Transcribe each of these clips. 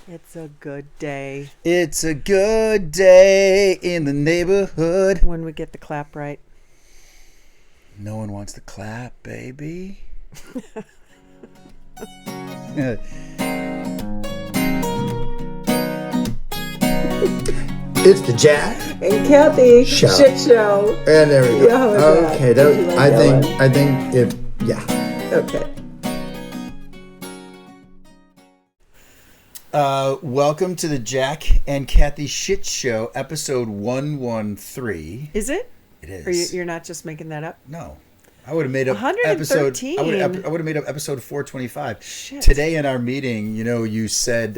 It's a good day It's a good day in the neighborhood. when we get the clap right. No one wants to clap, baby. It's the Jack And Kathy, Show. shit show. And there we go. Yeah, how was that? Okay, Did you like I that think one? I think it. Yeah. Okay. Welcome to the Jack and Kathy Shit Show, episode 113. Is it? It is. Or you're not just making that up? No, I would have made up 113. episode. I would have made up episode 425. Shit. Today in our meeting, you said,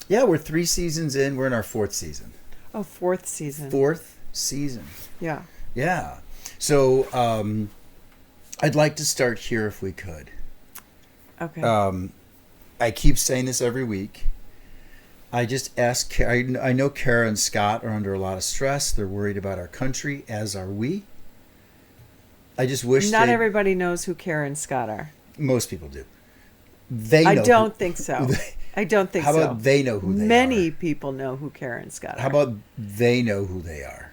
yeah, we're 3 seasons in. We're in our 4th season. Oh, 4th season. 4th season. Yeah. Yeah. So I'd like to start here if we could. Okay. I keep saying this every week. I just ask. I know Kara and Scott are under a lot of stress. They're worried about our country, as are we. I just wish Not everybody knows who Kara and Scott are. Most people do. They know. I don't think so. I don't think so. How about they know who they are? Many people know who Kara and Scott are. How about they know who they are?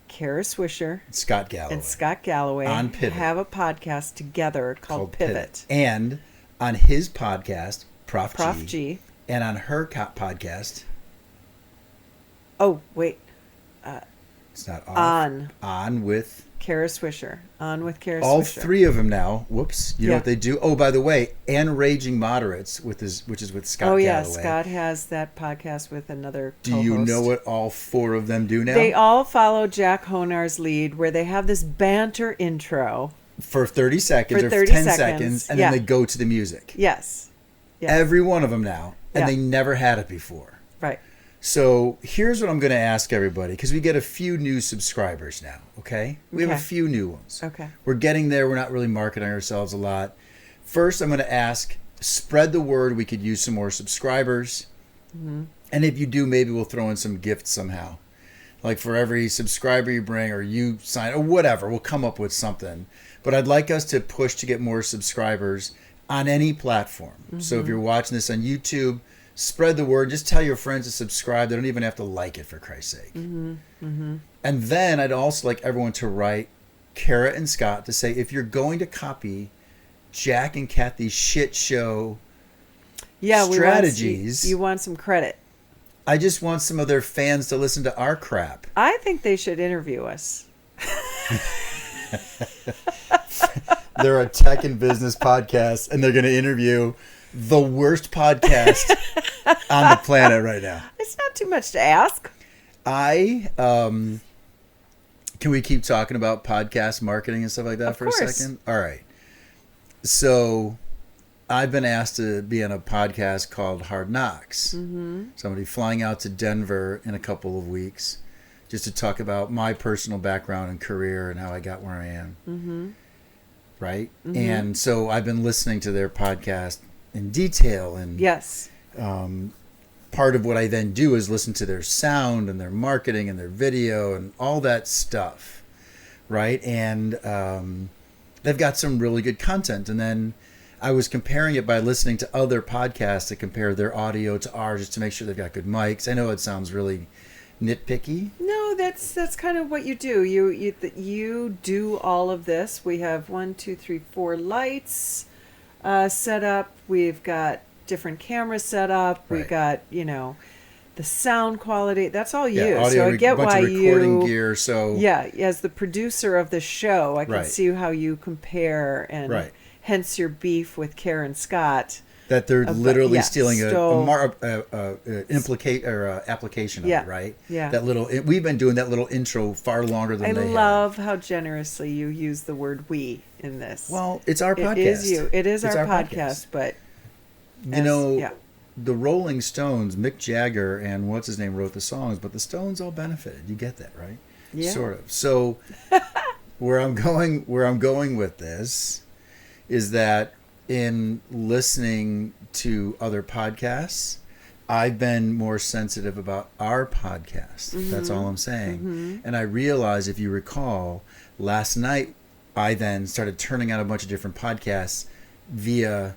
Kara Swisher Scott Galloway. and Scott Galloway On Pivot. have a podcast together called Pivot. And on his podcast, Prof G. And on her podcast, Oh, wait. it's not off. On with Kara Swisher. On with Kara all Swisher. 3 of them now. Whoops. You know Yeah. what they do? Oh, by the way, and Raging Moderates, which is with Scott Oh, yeah. Galloway. Scott has that podcast with another Do co-host. you know what all 4 of them do now? They all follow Jack Honar's lead where they have this banter intro. For 30 seconds For or 30 10 seconds, seconds, and yeah. then they go to the music. Yes. Yes. Every one of them now. And Yeah. they never had it before. Right. So here's what I'm going to ask everybody, because we get a few new subscribers now, okay? We have a Okay. few new ones. Okay. We're getting there. We're not really marketing ourselves a lot. First, I'm going to ask, spread the word. We could use some more subscribers. Mm-hmm. And if you do, maybe we'll throw in some gifts somehow. Like for every subscriber you bring or you sign or whatever, we'll come up with something. But I'd like us to push to get more subscribers on any platform. Mm-hmm. So if you're watching this on YouTube, spread the word. Just tell your friends to subscribe. They don't even have to like it, for Christ's sake. Mm-hmm. Mm-hmm. And then I'd also like everyone to write Kara and Scott to say, if you're going to copy Jack and Kathy's shit show strategies, you want some credit. I just want some of their fans to listen to our crap. I think they should interview us. They're a tech and business podcast, and they're going to interview the worst podcast on the planet right now. It's not too much to ask. Can we keep talking about podcast marketing and stuff like that Of for course. a second? All right. So I've been asked to be on a podcast called Hard Knocks. Mm-hmm. So I'm going to be flying out to Denver in a couple of weeks just to talk about my personal background and career and how I got where I am. Mm-hmm. Right? Mm-hmm. And so I've been listening to their podcast in detail. And Yes. part of what I then do is listen to their sound and their marketing and their video and all that stuff. Right? And they've got some really good content. And then I was comparing it by listening to other podcasts to compare their audio to ours just to make sure they've got good mics. I know it sounds really nitpicky. No, that's kind of what you do. You do all of this. We have 4 lights set up. We've got different cameras set up. Right. We've got the sound quality. That's all you. Yeah, audio, So I get bunch why of recording you. gear. So Yeah, as the producer of the show, I can Right. see how you compare, and Right. hence your beef with Karen Scott. that they're literally yeah, stealing stole- application of Yeah, it, right? yeah. That little. We've been doing that little intro far longer than I they have. love how generously you use the word "we" in this. Well, it's our podcast. It is you. It is It's our podcast, but yeah. The Rolling Stones, Mick Jagger and what's his name wrote the songs, but the Stones all benefited. You get that, right? Yeah. Sort of. So where I'm going with this is that in listening to other podcasts, I've been more sensitive about our podcast. Mm-hmm. That's all I'm saying. Mm-hmm. And I realize, if you recall, last night I then started turning on a bunch of different podcasts via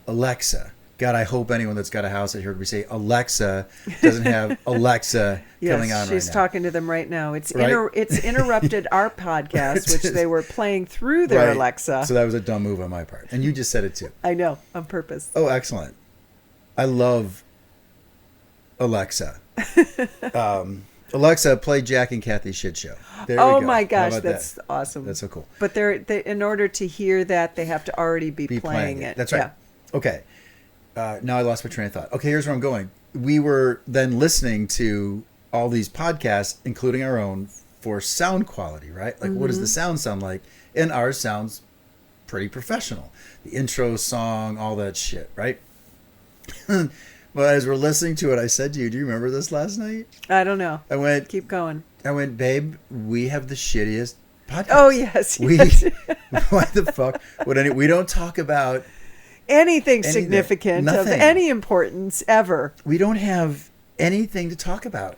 Alexa, God, I hope anyone that's got a house that heard me say Alexa doesn't have Alexa coming on right now. She's talking to them right now. It's Right? it's interrupted our podcast, which they were playing through their Right. Alexa. So that was a dumb move on my part. And you just said it too. I know, on purpose. Oh, excellent. I love Alexa. Alexa, play Jack and Kathy's Shit Show. There we Oh go. my How gosh, about that's that? awesome. That's so cool. But they in order to hear that, they have to already be playing it. That's right. Okay. Now I lost my train of thought. Okay, here's where I'm going. We were then listening to all these podcasts, including our own, for sound quality, right? Like, what does the sound sound like? And ours sounds pretty professional. The intro song, all that shit, right? But as we're listening to it, I said to you, do you remember this last night? I don't know. I went, Keep going. babe, we have the shittiest podcast. Oh, yes. We, yes. why the fuck would we don't talk about Anything significant of nothing. any importance ever. We don't have anything to talk about.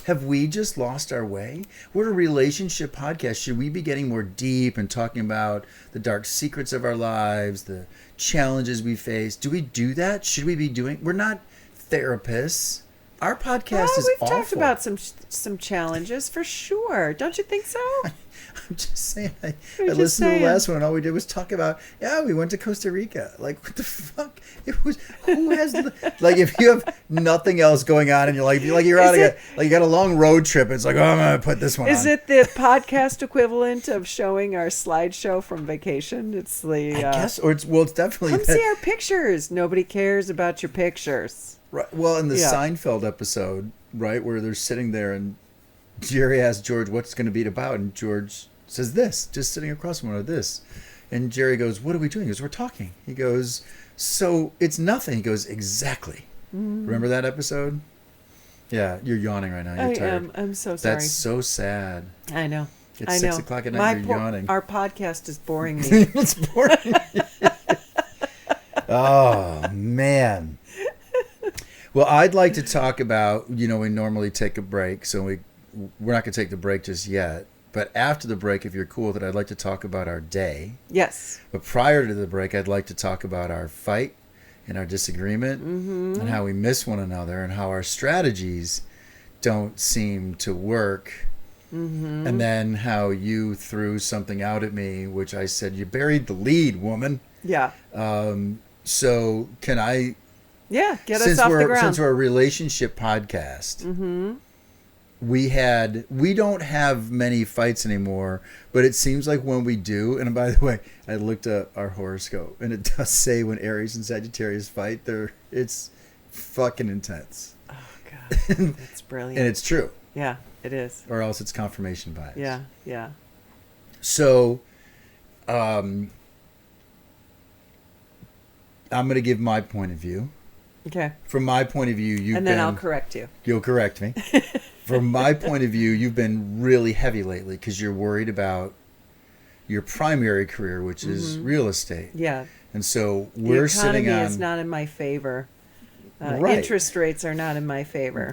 Have we just lost our way? We're a relationship podcast. Should we be getting more deep and talking about the dark secrets of our lives, the challenges we face? Do we do that? Should we be doing? We're not therapists. Our podcast is We've awful. talked about some challenges for sure. Don't you think so? I'm just saying. I just listened to saying. the last one. And all we did was talk about. Yeah, we went to Costa Rica. Like, what the fuck? It was. Who has like? If you have nothing else going on, and you're out like you got a long road trip. It's like, oh, I'm gonna put this one. Is on. it the podcast equivalent of showing our slideshow from vacation? It's the. I guess, or it's definitely. Come see our pictures. Nobody cares about your pictures. Right. Well, in the Yeah. Seinfeld episode, right, where they're sitting there and Jerry asks George what's going to be about, and George says this, just sitting across from one of this. And Jerry goes, what are we doing? He goes, we're talking. He goes, so it's nothing. He goes, exactly. Remember that episode? Yeah, you're yawning right now. You're I tired. am. I'm so sorry. That's so sad. I know. It's I 6 know. o'clock at night, you're yawning. Our podcast is boring me. It's boring. Oh, man. Well, I'd like to talk about, we normally take a break, so we're not going to take the break just yet. But after the break, if you're cool with it, I'd like to talk about our day. Yes. But prior to the break, I'd like to talk about our fight and our disagreement and how we miss one another and how our strategies don't seem to work. And then how you threw something out at me, which I said, you buried the lead, woman. Yeah. So can I... Yeah. Get us off the ground. Since we're a relationship podcast, we don't have many fights anymore, but it seems like when we do, and by the way, I looked up our horoscope, and it does say when Aries and Sagittarius fight, it's fucking intense. Oh God, that's brilliant. And it's true. Yeah, it is. Or else it's confirmation bias. Yeah, yeah. So, I'm going to give my point of view. Okay. From my point of view, And then I'll correct you. You'll correct me. From my point of view, you've been really heavy lately because you're worried about your primary career, which is real estate. Yeah. And so we're sitting The economy on... is not in my favor. Right. Interest rates are not in my favor.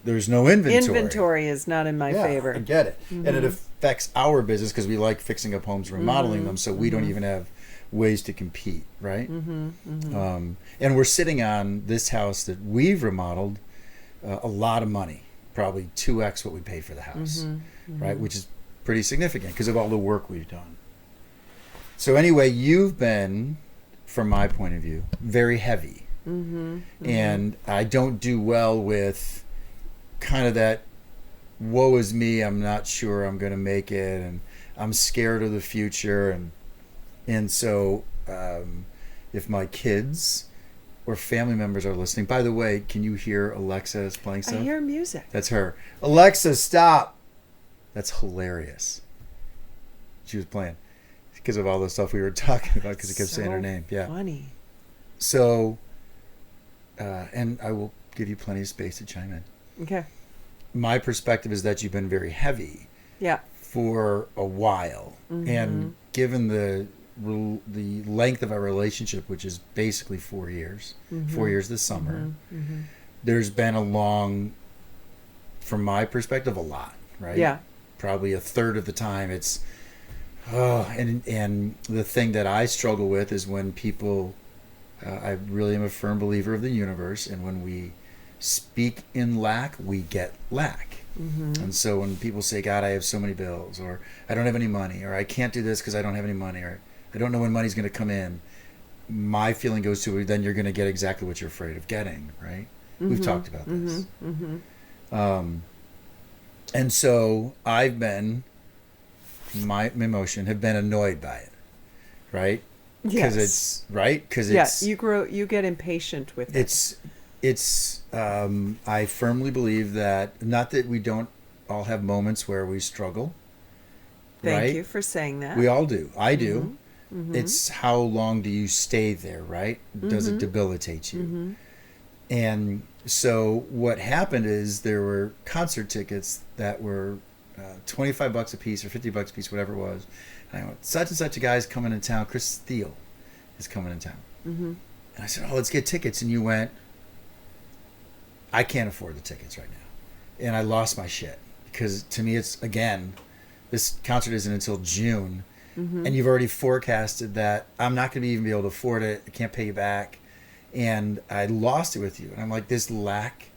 There's no inventory. Inventory is not in my favor. I get it. And it affects our business because we like fixing up homes, remodeling them, so we don't even have ways to compete, right? And we're sitting on this house that we've remodeled a lot of money, probably 2x what we paid for the house, right? Which is pretty significant because of all the work we've done. So anyway, you've been, from my point of view, very heavy. And I don't do well with kind of that, woe is me, I'm not sure I'm going to make it, and I'm scared of the future, and so if my kids or family members are listening, by the way, can you hear Alexa is playing stuff? I hear music. That's her. Alexa, stop. That's hilarious. She was playing because of all the stuff we were talking about because it kept saying her name. Yeah. Funny. So, and I will give you plenty of space to chime in. Okay. My perspective is that you've been very heavy Yeah. for a while, and given the length of our relationship, which is basically 4 years, 4 years this summer, there's been a long, from my perspective, a lot, right? Yeah. Probably a third of the time it's, and the thing that I struggle with is when people I really am a firm believer of the universe, and when we speak in lack, we get lack. And so when people say, God, I have so many bills, or I don't have any money, or I can't do this because I don't have any money, or I don't know when money's going to come in, my feeling goes to, then you're going to get exactly what you're afraid of getting, right? We've talked about this. And so I've been, my emotion, have been annoyed by it, right? Because it's, right? Because it's... Yeah, you get impatient with it. I firmly believe that, not that we don't all have moments where we struggle. Thank you for saying that. We all do. I do. It's how long do you stay there, right? Does it debilitate you? And so what happened is there were concert tickets that were $25 a piece or $50 a piece, whatever it was. And I went, such and such a guy's coming in town. Chris Steele is coming in town. And I said, oh, let's get tickets. And you went, I can't afford the tickets right now. And I lost my shit. Because to me, it's, again, this concert isn't until June. And you've already forecasted that I'm not going to even be able to afford it. I can't pay you back. And I lost it with you. And I'm like, this lack.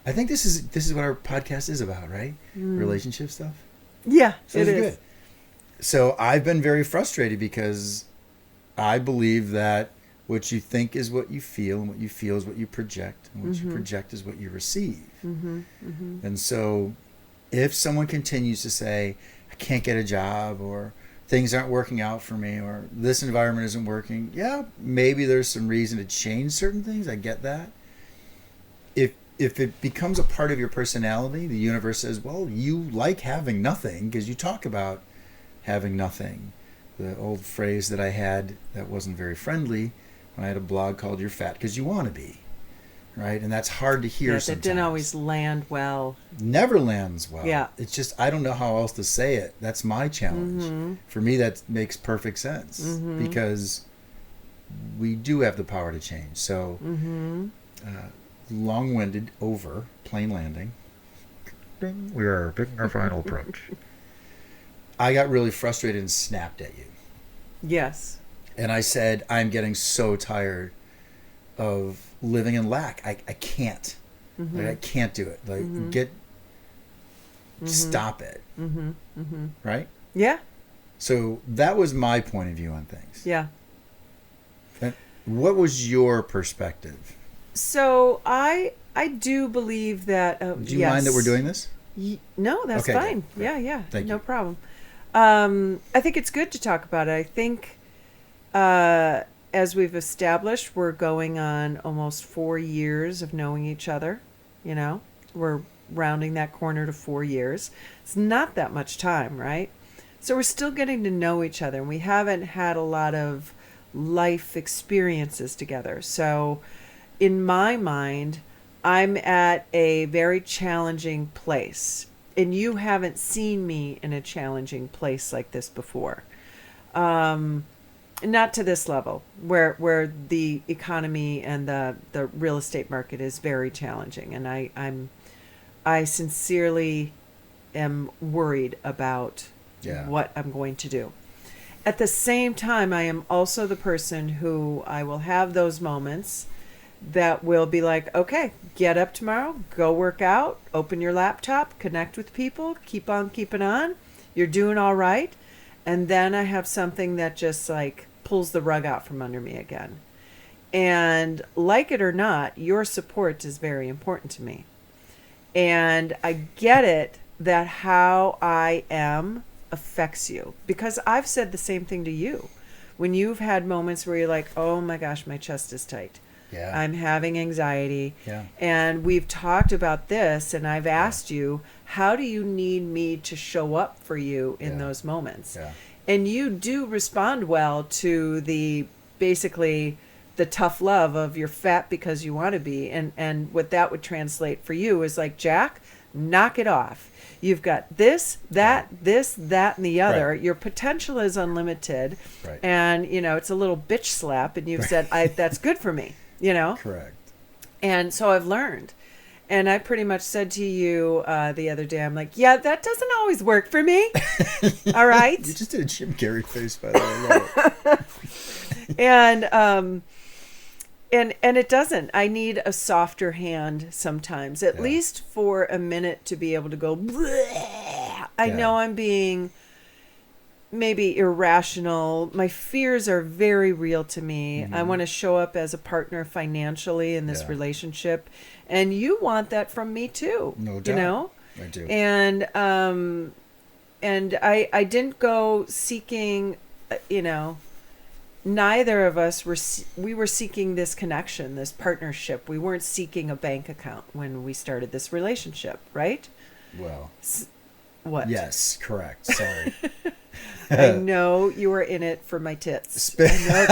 I think this is what our podcast is about, right? Relationship stuff. Yeah, So it this is. good. So I've been very frustrated because I believe that what you think is what you feel, and what you feel is what you project, and what you project is what you receive. And so if someone continues to say, I can't get a job, or things aren't working out for me, or this environment isn't working, yeah, maybe there's some reason to change certain things. I get that. If it becomes a part of your personality, the universe says, well, you like having nothing because you talk about having nothing. The old phrase that I had that wasn't very friendly when I had a blog called You're Fat Because You Want to Be, right? And that's hard to hear That sometimes. didn't always land well. Never lands well. Yeah. It's just, I don't know how else to say it. That's my challenge. For me, that makes perfect sense because we do have the power to change. So, long-winded, over, plain landing. We are picking our final approach. I got really frustrated and snapped at you. Yes. And I said, I'm getting so tired of living in lack. I can't. Like, I can't do it. Like, stop it. Right? Yeah. So that was my point of view on things. Yeah. And what was your perspective? So I do believe that. Do you mind that we're doing this? No, that's Okay, fine. good. Yeah. Thank no you. problem. I think it's good to talk about it. I think, as we've established, we're going on almost 4 years of knowing each other. You know, we're rounding that corner to 4 years. It's not that much time, right? So we're still getting to know each other, and we haven't had a lot of life experiences together. So in my mind, I'm at a very challenging place. And you haven't seen me in a challenging place like this before. Not to this level, where the economy and the real estate market is very challenging. And I sincerely am worried about what I'm going to do. At the same time, I am also the person who I will have those moments that will be like, okay, get up tomorrow, go work out, open your laptop, connect with people, keep on keeping on. You're doing all right. And then I have something that just like pulls the rug out from under me again. And like it or not, your support is very important to me. And I get it that how I am affects you, because I've said the same thing to you. When you've had moments where you're like, oh my gosh, my chest is tight. Yeah. I'm having anxiety. Yeah. And we've talked about this, and I've asked you, how do you need me to show up for you in those moments? Yeah. And you do respond well to the basically the tough love of you're fat because you want to be. And what that would translate for you is like, Jack, knock it off. You've got this, that, and the other. Right. Your potential is unlimited. Right. And, you know, it's a little bitch slap. And you've said, that's good for me, you know? Correct. And so I've learned. And I pretty much said to you the other day, I'm like, yeah, that doesn't always work for me. All right. You just did a Jim Carrey face, by the way. I love it. and and it doesn't. I need a softer hand sometimes, at Yeah. least for a minute, to be able to go, "Bleh." I Yeah. know I'm being maybe irrational. My fears are very real to me. I want to show up as a partner financially in this Yeah. relationship, and you want that from me too. No You doubt. know? I do. And I didn't go seeking, you know, neither of us we were seeking this connection, this partnership. We weren't seeking a bank account when we started this relationship, right? Well, What? yes, correct. Sorry. I know you were in it for my tits. I know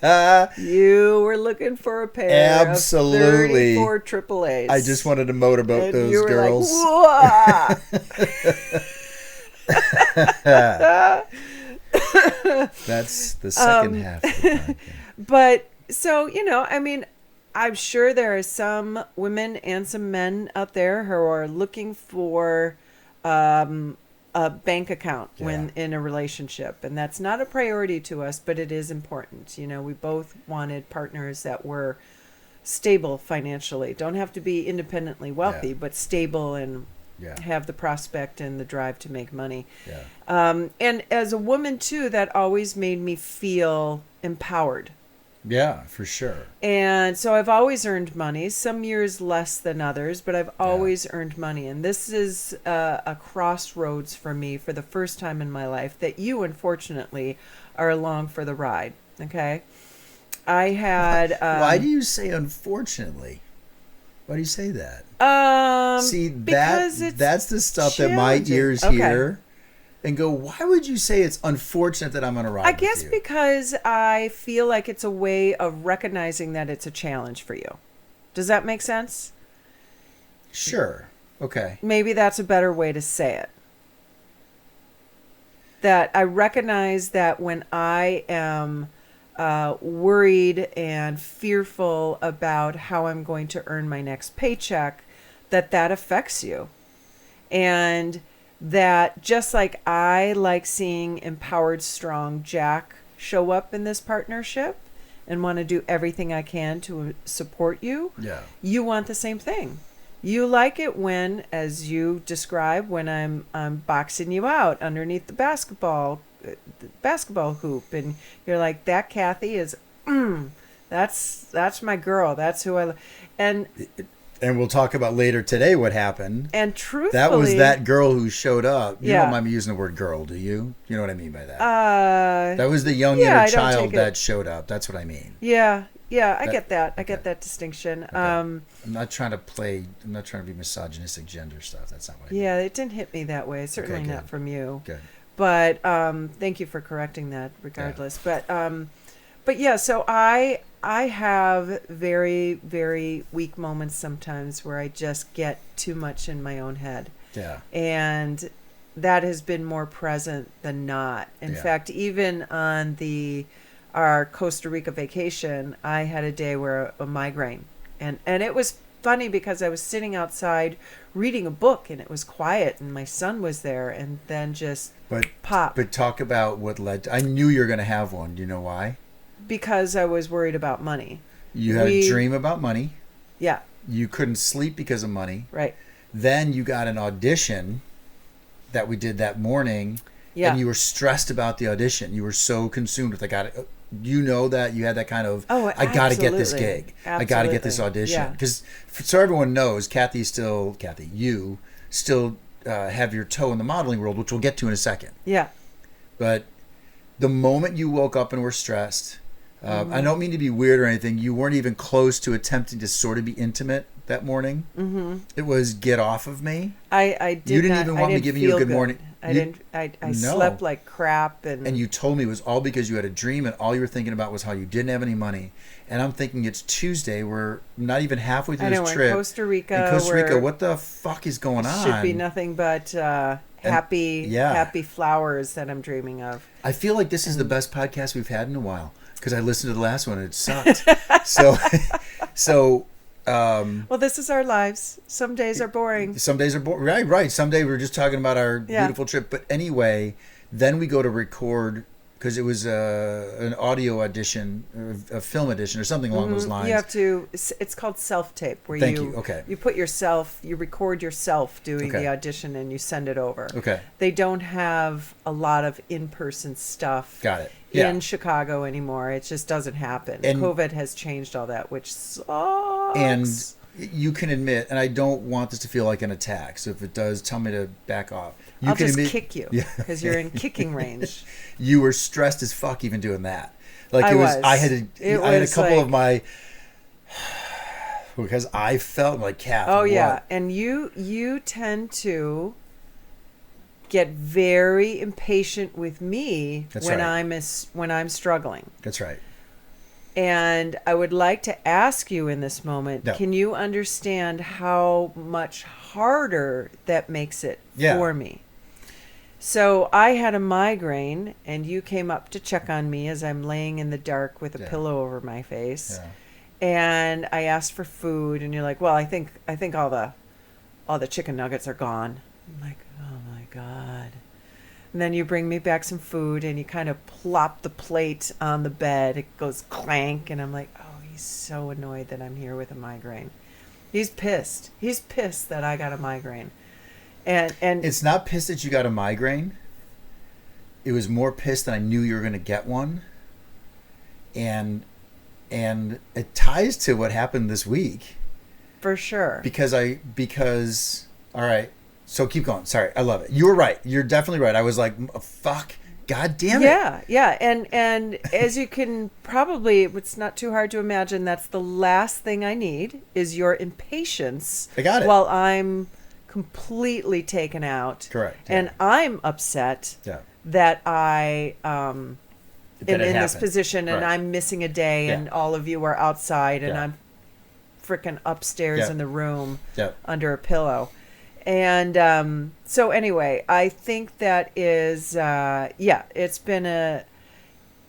that. You were looking for a pair Absolutely. of 34 triple A's. I just wanted to motorboat and those you were girls. Like, That's the second half of the podcast. but so, you know, I mean, I'm sure there are some women and some men out there who are looking for a bank account when in a relationship, and that's not a priority to us, but it is important. You know, we both wanted partners that were stable financially. Don't have to be independently wealthy, Yeah. but stable and Yeah. have the prospect and the drive to make money. Yeah. And as a woman too, that always made me feel empowered. Yeah, for sure. And so I've always earned money, some years less than others, but I've always earned money. And this is a crossroads for me for the first time in my life that you, unfortunately, are along for the ride. Okay. I had. Why do you say unfortunately? Why do you say that? See, because it's that's the stuff that my challenging. ears Okay. hear and go, why would you say it's unfortunate that I'm on a ride I with guess you? because I feel like it's a way of recognizing that it's a challenge for you. Does that make sense? Sure. Okay. Maybe that's a better way to say it. That I recognize that when I am worried and fearful about how I'm going to earn my next paycheck, that affects you. And that just like I like seeing empowered, strong Jack show up in this partnership and want to do everything I can to support you, Yeah. you want the same thing. You like it when, as you describe, when I'm boxing you out underneath the basketball hoop, and you're like, that Kathy is, that's my girl. That's who and And we'll talk about later today what happened. and truthfully, That was that girl who showed up. You Yeah. don't mind me using the word girl, do you? You know what I mean by that? That That was the young yeah, I inner don't child take it- that showed up. That's what I mean. Yeah, I That- get that. I get okay. that distinction. I'm not trying to be misogynistic gender stuff. That's not what I mean. Yeah, it didn't hit me that way. Certainly good. not from you. Good. But thank you for correcting that regardless. But yeah, so I have very, very weak moments sometimes where I just get too much in my own head. Yeah. And that has been more present than not. In Yeah. fact, even on our Costa Rica vacation, I had a day where a migraine. And it was funny because I was sitting outside reading a book and it was quiet and my son was there, and then just pop. But talk about what led I knew you were going to have one. Do you know why? Because I was worried about money. You had a dream about money. Yeah, You couldn't sleep because of money. right. Then you got an audition that we did that morning. Yeah. And you were stressed about the audition. You were so consumed with, you know that you had that kind of, Oh, I got to get this absolutely. gig. I got to get this Absolutely. audition. Yeah. Because so everyone knows, Kathy, you still have your toe in the modeling world, which we'll get to in a second. Yeah. But the moment you woke up and were stressed, Mm-hmm. I don't mean to be weird or anything. You weren't even close to attempting to sort of be intimate that morning. Mm-hmm. It was get off of me. I did. You didn't not, even I want me didn't giving you a feel good morning. I You- didn't. I No. slept like crap, and And you told me it was all because you had a dream and all you were thinking about was how you didn't have any money. And I'm thinking it's Tuesday. We're not even halfway through I know this we're trip. in Costa Rica. In Costa Rica, where what the fuck is going on? should be nothing but happy flowers that I'm dreaming of. I feel like this is the best podcast we've had in a while because I listened to the last one and it sucked. so Well, this is our lives. Some days are boring. some days are right. Some day we're just talking about our Yeah. beautiful trip. But anyway, then we go to record because it was an audio audition, a film audition, or something along those lines. You have to. It's called self-tape, where Thank you. Okay. you put yourself, you record yourself doing Okay. the audition, and you send it over. Okay. They don't have a lot of in-person stuff. Got it. Yeah. In Chicago anymore. It just doesn't happen. And- COVID has changed all that, which sucks. And you can admit, and I don't want this to feel like an attack, so if it does, tell me to back off. You I'll can just admit, kick you Yeah. because you're in kicking range. You were stressed as fuck even doing that. Like I it was. was. I had a was couple like- of my because I felt like Kath. Oh what? yeah, and you tend to get very impatient with me That's when right. when I'm struggling. That's right. And I would like to ask you in this moment, No. can you understand how much harder that makes it Yeah. for me? So I had a migraine, and you came up to check on me as I'm laying in the dark with a Yeah. pillow over my face. Yeah. And I asked for food, and you're like, "Well, I think all the chicken nuggets are gone." I'm like, "Oh my god!" And then you bring me back some food, and you kind of plop the plate on the bed. It goes clank, and I'm like, "Oh, he's so annoyed that I'm here with a migraine. He's pissed. He's pissed that I got a migraine." And It's not pissed that you got a migraine. It was more pissed that I knew you were going to get one. And it ties to what happened this week for sure, because all right. So keep going. Sorry. I love it. You were right. You're definitely right. I was like, fuck, god damn it. Yeah. And as you can probably, it's not too hard to imagine, that's the last thing I need is your impatience. I got it. While I'm completely taken out. Correct. And Yeah. I'm upset Yeah. that I in it this happened. position, and Right. I'm missing a day, Yeah. and all of you are outside, and Yeah. I'm freaking upstairs Yeah. in the room Yeah. under a pillow. And so anyway, I think that is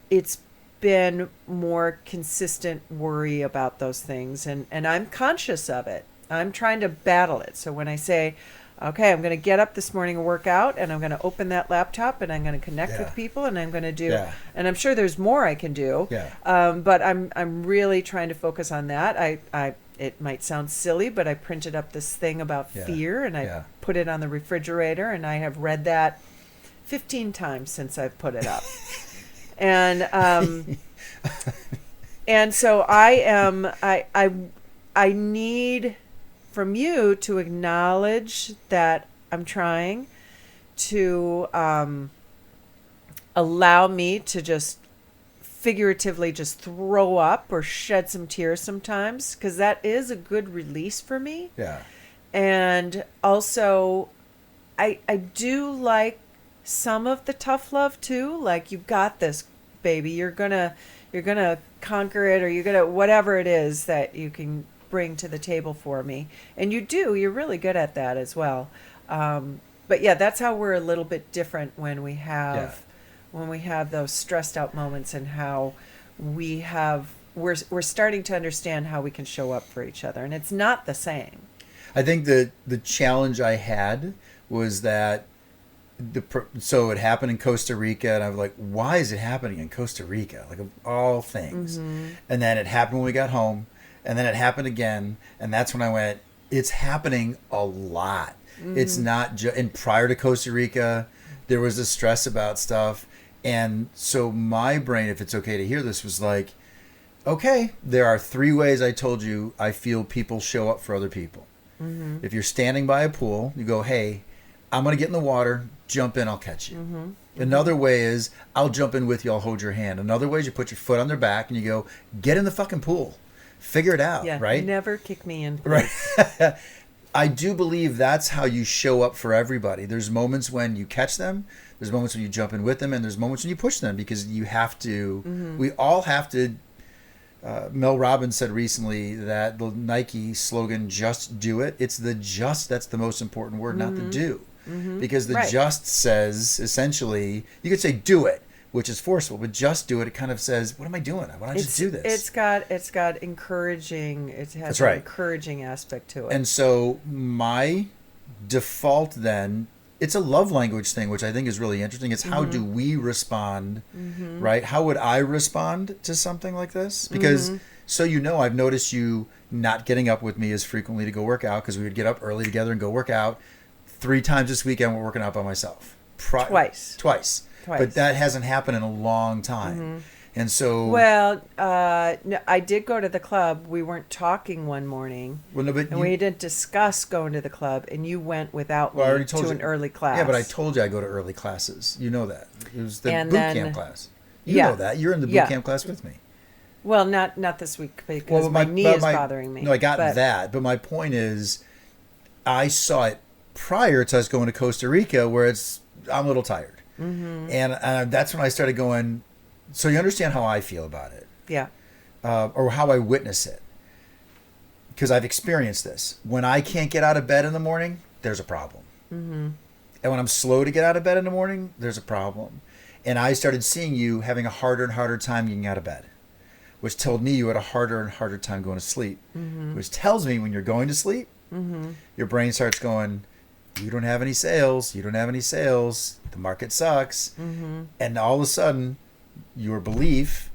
it's been more consistent worry about those things, and I'm conscious of it. I'm trying to battle it. So when I say, okay, I'm going to get up this morning and work out, and I'm going to open that laptop, and I'm going to connect Yeah. with people, and I'm going to do, Yeah. and I'm sure there's more I can do. Yeah. But I'm really trying to focus on that. It might sound silly, but I printed up this thing about Yeah. fear, and I Yeah. put it on the refrigerator, and I have read that 15 times since I've put it up. And and so I need from you to acknowledge that I'm trying to allow me to just figuratively just throw up or shed some tears sometimes, because that is a good release for me. Yeah. And also I do like some of the tough love too. Like, you've got this, baby. You're gonna conquer it, or you're gonna, whatever it is that you can bring to the table for me. And you're really good at that as well. But yeah, that's how we're a little bit different when we have those stressed out moments, and how we're starting to understand how we can show up for each other, and it's not the same. I think the challenge I had was that so it happened in Costa Rica, and I was like, why is it happening in Costa Rica? Like, of all things. Mm-hmm. And then it happened when we got home, and then it happened again, and that's when I went, it's happening a lot. Mm-hmm. It's not just, and prior to Costa Rica, there was a stress about stuff. And so my brain, if it's okay to hear this, was like, okay, there are 3 ways I told you I feel people show up for other people. Mm-hmm. If you're standing by a pool, you go, hey, I'm going to get in the water, jump in, I'll catch you. Mm-hmm. Another way is, I'll jump in with you, I'll hold your hand. Another way is you put your foot on their back and you go, get in the fucking pool. Figure it out, Yeah, right? never kick me in, Right. please. I do believe that's how you show up for everybody. There's moments when you catch them, there's moments when you jump in with them, and there's moments when you push them, because you have to, we all have to. Mel Robbins said recently that the Nike slogan, just do it. It's the just that's the most important word, not the do. Because the Right. just says, essentially, you could say do it, which is forceful, but just do it, it kind of says, what am I doing? Why don't I just do this? It's got encouraging. It has That's an right. encouraging aspect to it. And so my default then it's a love language thing, which I think is really interesting. It's how do we respond, right? How would I respond to something like this? Because, so I've noticed you not getting up with me as frequently to go work out, because we would get up early together and go work out. 3 times this weekend, we're working out by myself. Twice. But that hasn't happened in a long time. And so... Well, no, I did go to the club. We weren't talking one morning. Well, no, but we didn't discuss going to the club, and you went without me to an early class. Yeah, but I told you I go to early classes. You know that. It was the boot camp class. You know that. You're in the boot camp class with me. Well, not this week, because my knee is bothering me. No, I got that. But my point is, I saw it prior to us going to Costa Rica, where I'm a little tired. And that's when I started going... So you understand how I feel about it. Yeah. Or how I witness it. Because I've experienced this. When I can't get out of bed in the morning, there's a problem. And when I'm slow to get out of bed in the morning, there's a problem. And I started seeing you having a harder and harder time getting out of bed, which told me you had a harder and harder time going to sleep, which tells me when you're going to sleep, your brain starts going, you don't have any sales. You don't have any sales. The market sucks. And all of a sudden... your belief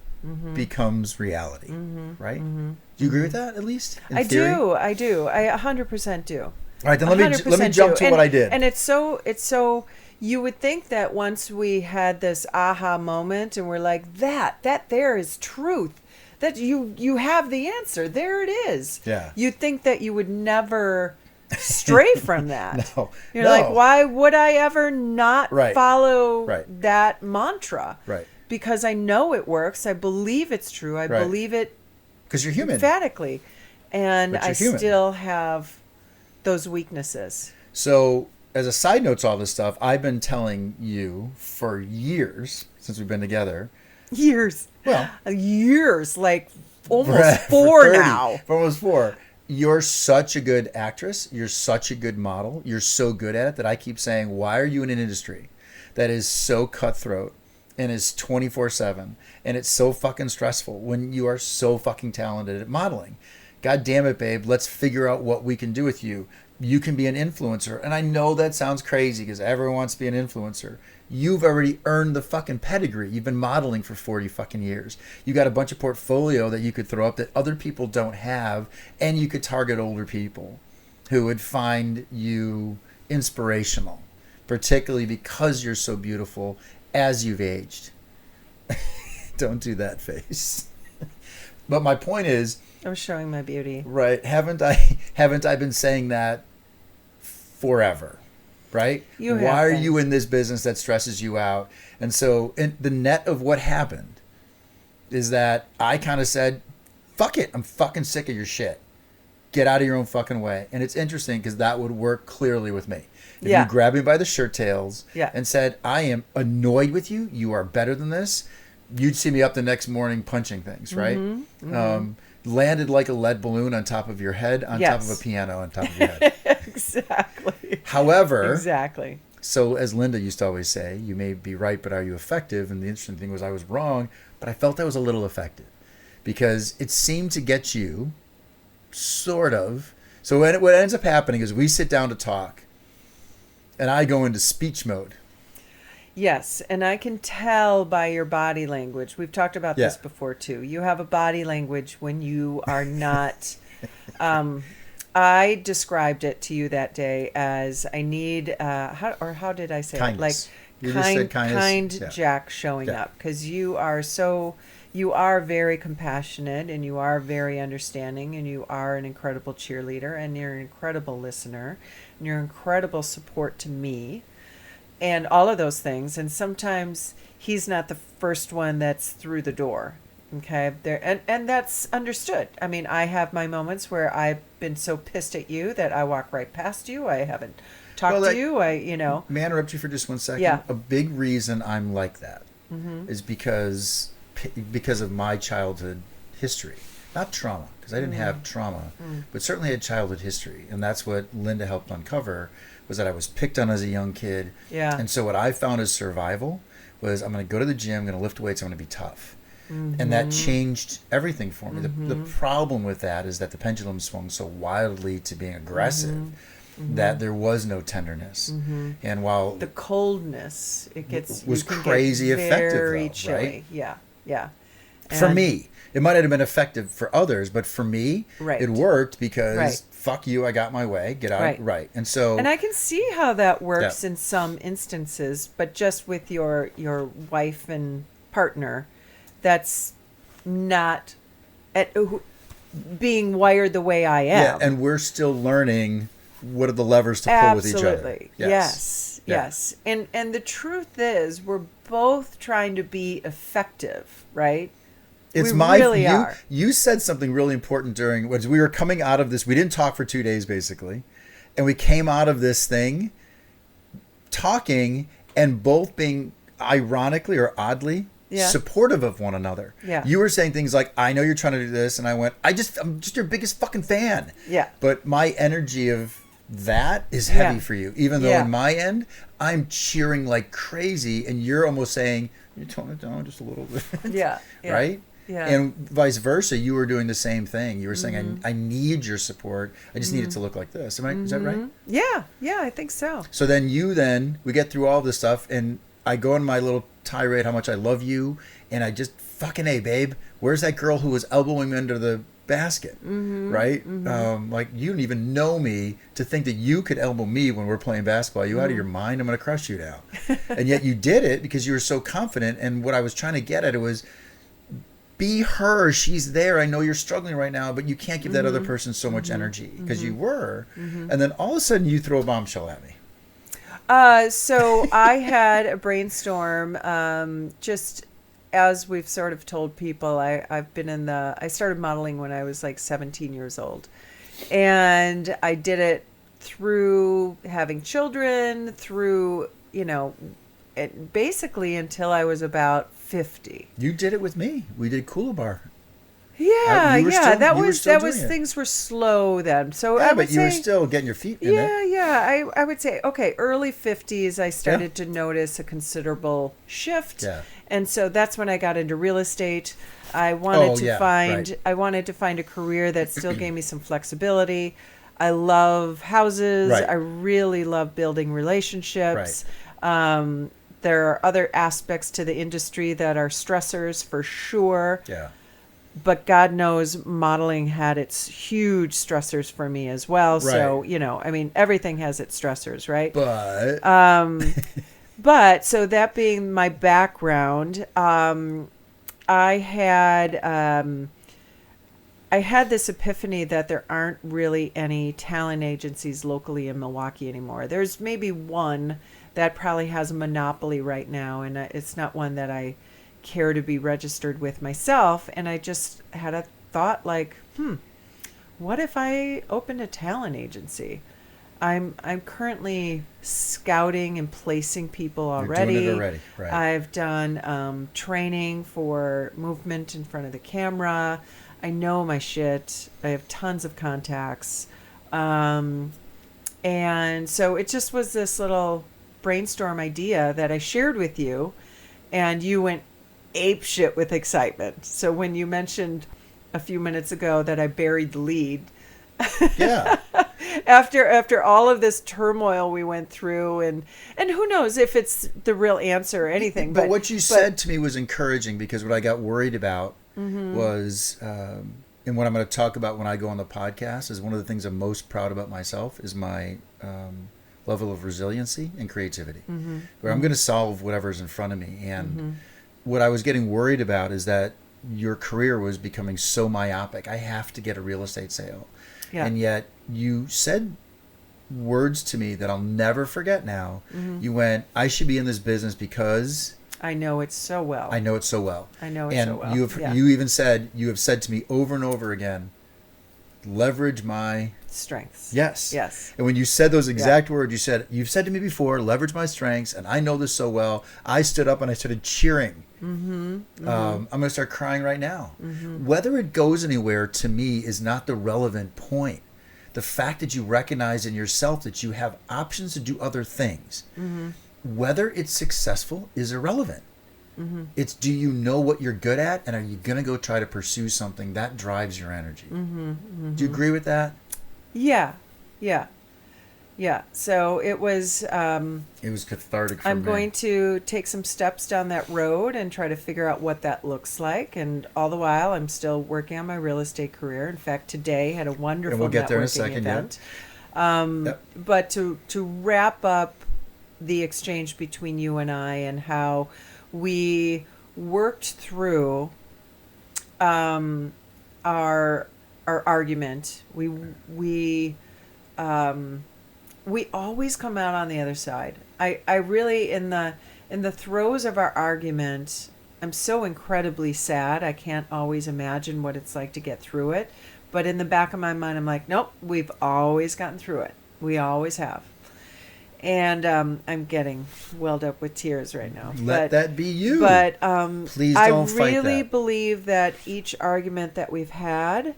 becomes reality, right? Do you agree with that, at least? I do. I 100% do. All right, then let me jump to what I did. And it's so you would think that once we had this aha moment and we're like, that there is truth, that you have the answer, there it is. Yeah. You'd think that you would never stray from that. You're No. like, why would I ever not follow that mantra? Right. Because I know it works. I believe it's true. I believe it because you're human. Emphatically. And I still have those weaknesses. So, as a side note to all this stuff, I've been telling you for years, since we've been together. Years. Well. Years. Like almost 4 now. Almost 4. You're such a good actress. You're such a good model. You're so good at it that I keep saying, why are you in an industry that is so cutthroat and is 24/7 and it's so fucking stressful when you are so fucking talented at modeling? God damn it, babe. Let's figure out what we can do with you. You can be an influencer. And I know that sounds crazy because everyone wants to be an influencer. You've already earned the fucking pedigree. You've been modeling for 40 fucking years. You got a bunch of portfolio that you could throw up that other people don't have, and you could target older people who would find you inspirational, particularly because you're so beautiful as you've aged. Don't do that face. But my point is, I was showing my beauty. Right. Haven't I been saying that forever? Right? Why are you in this business that stresses you out? And so the net of what happened is that I kind of said, fuck it. I'm fucking sick of your shit. Get out of your own fucking way. And it's interesting because that would work clearly with me. If you grabbed me by the shirt tails and said, I am annoyed with you. You are better than this. You'd see me up the next morning punching things, right? Landed like a lead balloon on top of your head, on top of a piano on top of your head. Exactly. However, so as Linda used to always say, you may be right, but are you effective? And the interesting thing was I was wrong, but I felt I was a little effective because it seemed to get you sort of. So what ends up happening is we sit down to talk and I go into speech mode. Yes, and I can tell by your body language. We've talked about this before too. You have a body language when you are not. I described it to you that day as I need. How did I say kindness. It? Like kind Jack showing up, because you are very compassionate and you are very understanding and you are an incredible cheerleader and you're an incredible listener and you're an incredible support to me. And all of those things. And sometimes he's not the first one that's through the door. Okay. And that's understood. I mean, I have my moments where I've been so pissed at you that I walk right past you. I haven't talked to you. May I interrupt you for just 1 second? Yeah. A big reason I'm like that is because of my childhood history. Not trauma, because I didn't have trauma, but certainly had childhood history. And that's what Linda helped uncover, was that I was picked on as a young kid. Yeah. And so what I found as survival was I'm going to go to the gym, I'm going to lift weights, I'm going to be tough. And that changed everything for me. The problem with that is that the pendulum swung so wildly to being aggressive that there was no tenderness. And while The coldness, it gets was you can crazy get effective, very though, chilly. right? Yeah. For And- me, it might have been effective for others, but for me, Right. it worked because Right. fuck you, I got my way, get out, Right. And so, And I can see how that works Yeah. in some instances, but just with your wife and partner, that's not being wired the way I am. yeah, and we're still learning what are the levers to pull with each other. Absolutely. Yes. Yeah. Yes. And the truth is, we're both trying to be effective, right? It's We my really you. are. You said something really important during as we were coming out of this. We didn't talk for 2 days basically, and we came out of this thing talking and both being ironically or oddly Yeah. supportive of one another. Yeah. You were saying things like, "I know you're trying to do this," and I went, I'm just your biggest fucking fan." Yeah. But my energy of that is heavy Yeah. for you, even though Yeah. in my end I'm cheering like crazy, and you're almost saying, "You tone it down just a little bit." Yeah. Yeah. Right? Yeah. And vice versa, you were doing the same thing. You were saying, Mm-hmm. I need your support. I just need it to look like this. Is that right? Yeah. Yeah. I think so. So we get through all this stuff, and I go in my little tirade how much I love you, and I just fucking, hey, babe, where's that girl who was elbowing me under the basket? Right? Like, you don't even know me to think that you could elbow me when we're playing basketball. Are you out of your mind? I'm going to crush you now. And yet you did it because you were so confident. And what I was trying to get at it was, be her. She's there. I know you're struggling right now, but you can't give that other person so much energy because you were. And then all of a sudden you throw a bombshell at me. So I had a brainstorm, just as we've sort of told people, I started modeling when I was like 17 years old, and I did it through having children, through, basically until I was about 50. You did it with me. We did Kula Bar. Yeah, you were yeah, still- that you were was still that was doing it. things were slow then. So Yeah, I would but you were say, still getting your feet in yeah, it. yeah. I would say, okay, early 50s, I started to notice a considerable shift. Yeah. And so that's when I got into real estate. I wanted I wanted to find a career that still gave me some flexibility. I love houses. Right. I really love building relationships. There are other aspects to the industry that are stressors for sure. Yeah. But God knows modeling had its huge stressors for me as well. So, Right. everything has its stressors, right? But But so that being my background, I had this epiphany that there aren't really any talent agencies locally in Milwaukee anymore. There's maybe one that probably has a monopoly right now, and it's not one that I care to be registered with myself. And I just had a thought like, what if I opened a talent agency? I'm currently scouting and placing people already. You're doing it already, right. I've done training for movement in front of the camera. I know my shit. I have tons of contacts. And so it just was this little brainstorm idea that I shared with you, and you went ape shit with excitement. So when you mentioned a few minutes ago that I buried the lead, yeah. after all of this turmoil we went through, and who knows if it's the real answer or anything. But what you said to me was encouraging, because what I got worried about was, and what I'm going to talk about when I go on the podcast, is one of the things I'm most proud about myself is my level of resiliency and creativity, where I'm going to solve whatever's in front of me. And what I was getting worried about is that your career was becoming so myopic. I have to get a real estate sale. Yeah. And yet you said words to me that I'll never forget now. You went, I should be in this business because I know it so well. I know it so well. I know it and so well. you have said to me over and over again, leverage my strengths. yes. Yes. And when you said those exact words, you've said to me before, leverage my strengths, and I know this so well. I stood up and I started cheering. I'm going to start crying right now. Whether it goes anywhere, to me, is not the relevant point. The fact that you recognize in yourself that you have options to do other things, whether it's successful, is irrelevant. It's, do you know what you're good at, and are you going to go try to pursue something that drives your energy? Do you agree with that? Yeah. Yeah. Yeah. So it was. It was cathartic for I'm me. going to take some steps down that road and try to figure out what that looks like. And all the while, I'm still working on my real estate career. In fact, today had a wonderful And we'll get there in a networking second, event. Yep. But to wrap up the exchange between you and I and how we worked through our argument, we always come out on the other side. I really in the throes of our argument, I'm so incredibly sad. I can't always imagine what it's like to get through it. But in the back of my mind, I'm like, nope, we've always gotten through it. We always have. And I'm getting welled up with tears right now. Let that be you. But please I don't fight really that. believe that each argument that we've had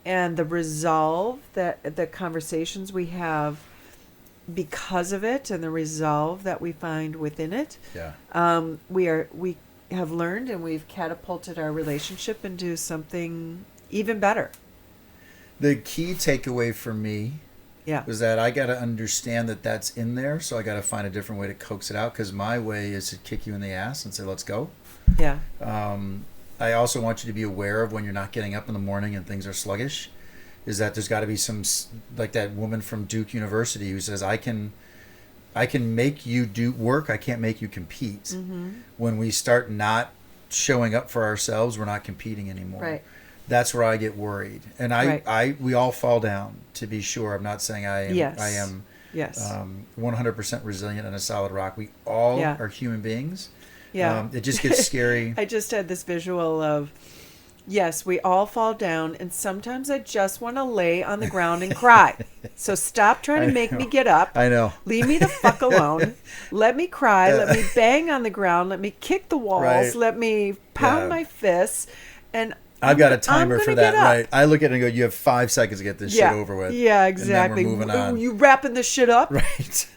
and the resolve that the conversations we have because of it and the resolve that we find within it, Yeah. we have learned and we've catapulted our relationship into something even better. The key takeaway for me Yeah. was that I got to understand that that's in there, so I got to find a different way to coax it out, because my way is to kick you in the ass and say, let's go. Yeah. I also want you to be aware of when you're not getting up in the morning and things are sluggish, is that there's got to be some, like that woman from Duke University who says, I can make you do work, I can't make you compete. Mm-hmm. When we start not showing up for ourselves, we're not competing anymore. Right. That's where I get worried. And we all fall down, to be sure. I'm not saying I am, Yes. I am Yes. 100% resilient and a solid rock. We all Yeah. are human beings. Yeah. It just gets scary. I just had this visual of, yes, we all fall down, and sometimes I just want to lay on the ground and cry. So stop trying to make me get up. I know. Leave me the fuck alone. Let me cry. Let me bang on the ground. Let me kick the walls. Right. Let me pound my fists. And I've got a timer for that, get up. right? I look at it and go, you have 5 seconds to get this shit over with. Yeah, exactly. And then we're moving on. You wrapping this shit up? Right.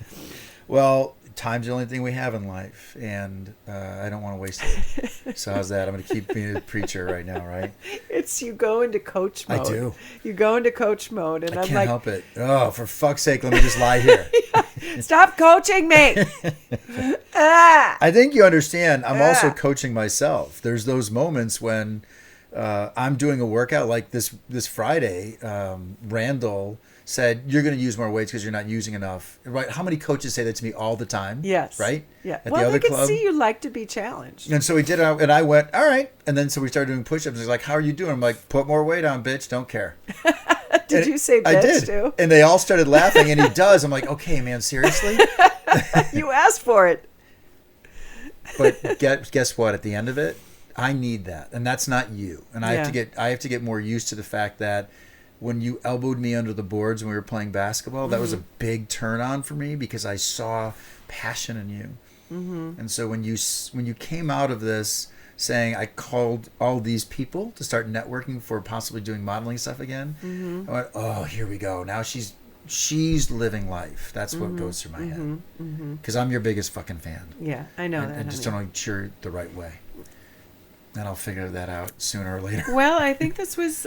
Well, time's the only thing we have in life, and I don't want to waste it. So how's that? I'm going to keep being a preacher right now, right? It's you go into coach mode. I do. You go into coach mode, and I I'm can't like, help it. Oh, for fuck's sake, let me just lie here. stop coaching me. Ah. I think you understand. I'm also coaching myself. There's those moments when I'm doing a workout like this Friday. Randall said, you're going to use more weights because you're not using enough. Right? How many coaches say that to me all the time? Yes. Right? Yeah. At Well, the other they can club. see you like to be challenged. And so we did it, and I went, all right. And then so we started doing push-ups. He's like, how are you doing? I'm like, put more weight on, bitch. Don't care. Did you say bitch I did. too? And they all started laughing, and he does. I'm like, okay, man, seriously? You asked for it. But guess what? At the end of it, I need that, and that's not you. And I have to get more used to the fact that when you elbowed me under the boards when we were playing basketball, that was a big turn on for me because I saw passion in you. Mm-hmm. And so when you came out of this saying I called all these people to start networking for possibly doing modeling stuff again, I went, oh, here we go. Now she's living life. That's what goes through my head. Because I'm your biggest fucking fan. Yeah, I know that. I just don't know sure the right way. And I'll figure that out sooner or later. Well, I think this was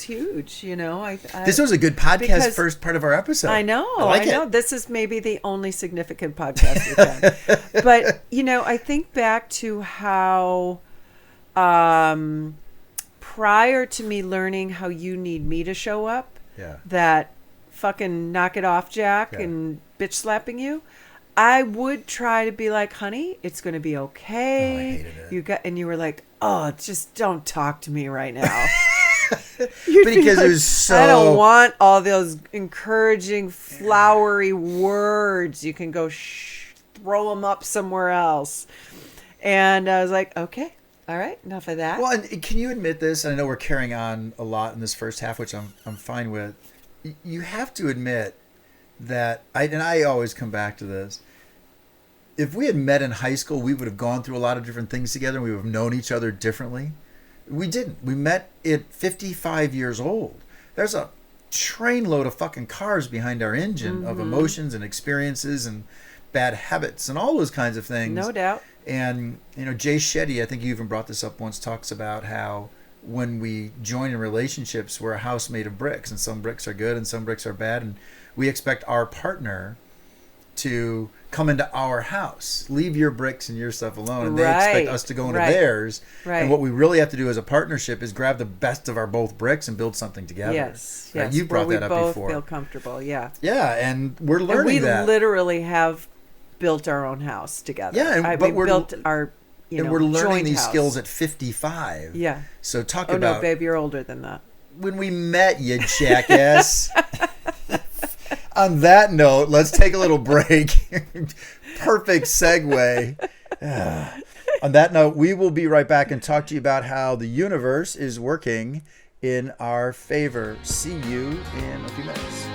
huge. You know, this was a good podcast because first part of our episode. I know. I know. This is maybe the only significant podcast we've done. But you know, I think back to how prior to me learning how you need me to show up, that fucking knock it off, Jack, and bitch slapping you. I would try to be like, honey, it's going to be okay. Oh, I hated it. And you were like, oh, just don't talk to me right now. Because it was so... I don't want all those encouraging, flowery words. You can go throw them up somewhere else. And I was like, okay, all right, enough of that. Well, and can you admit this? I know we're carrying on a lot in this first half, which I'm fine with. You have to admit that, I always come back to this, if we had met in high school, we would have gone through a lot of different things together and we would have known each other differently. We didn't. We met at 55 years old. There's a trainload of fucking cars behind our engine of emotions and experiences and bad habits and all those kinds of things. No doubt. And, you know, Jay Shetty, I think you even brought this up once, talks about how when we join in relationships, we're a house made of bricks, and some bricks are good and some bricks are bad, and we expect our partner to come into our house, leave your bricks and your stuff alone, and they expect us to go into theirs. Right. And what we really have to do as a partnership is grab the best of our both bricks and build something together. Yes. Right? You brought that up before. We both feel comfortable. Yeah. Yeah, and we're learning that. We literally have built our own house together. Yeah, but we built our we're learning these house. skills at 55. Yeah. So talk about. Oh no, babe, you're older than that. When we met, you jackass. On that note, let's take a little break. Perfect segue. On that note, we will be right back and talk to you about how the universe is working in our favor. See you in a few minutes.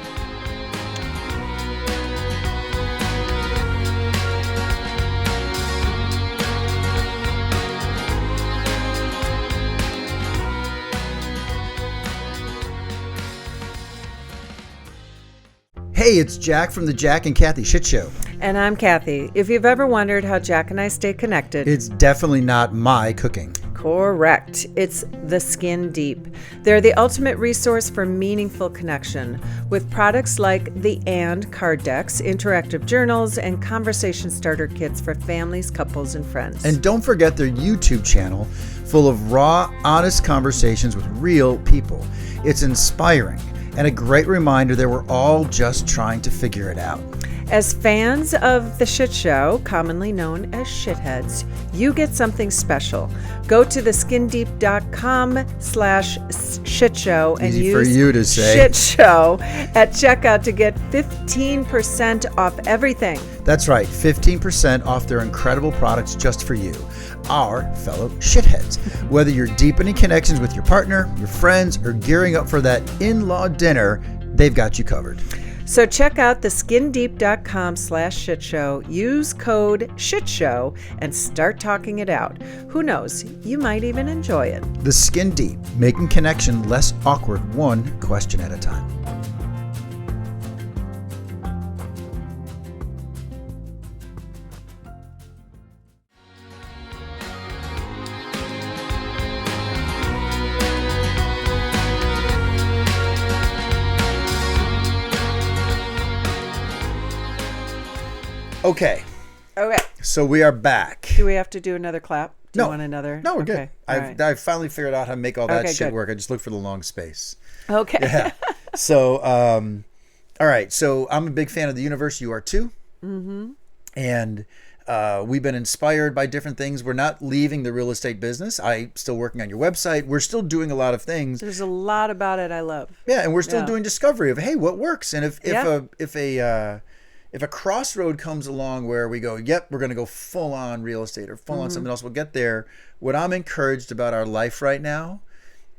Hey, it's Jack from the Jack and Kathy Shit Show. And I'm Kathy. If you've ever wondered how Jack and I stay connected, it's definitely not my cooking. Correct. It's the Skin Deep. They're the ultimate resource for meaningful connection with products like the And card decks, interactive journals, and conversation starter kits for families, couples, and friends. And don't forget their YouTube channel full of raw, honest conversations with real people. It's inspiring and a great reminder that we're all just trying to figure it out. As fans of the Shit Show, commonly known as shitheads, you get something special. Go to theskindeep.com/shitshow and Easy use for you to say. Shit Show at checkout to get 15% off everything. That's right, 15% off their incredible products just for you, our fellow shitheads. Whether you're deepening connections with your partner, your friends, or gearing up for that in-law dinner, they've got you covered. So check out theskindeep.com/shitshow, use code SHITSHOW, and start talking it out. Who knows, you might even enjoy it. The Skin Deep, making connection less awkward, one question at a time. Okay. So we are back. Do we have to do another clap? Do you want another? No, we're good. I've finally figured out how to make all that shit work. I just look for the long space. Okay. Yeah. So, all right. So I'm a big fan of the universe. You are too. Mm-hmm. And we've been inspired by different things. We're not leaving the real estate business. I'm still working on your website. We're still doing a lot of things. There's a lot about it I love. Yeah, and we're still doing discovery of, hey, what works? And if a crossroad comes along where we go, yep, we're going to go full on real estate or full on something else, we'll get there. What I'm encouraged about our life right now,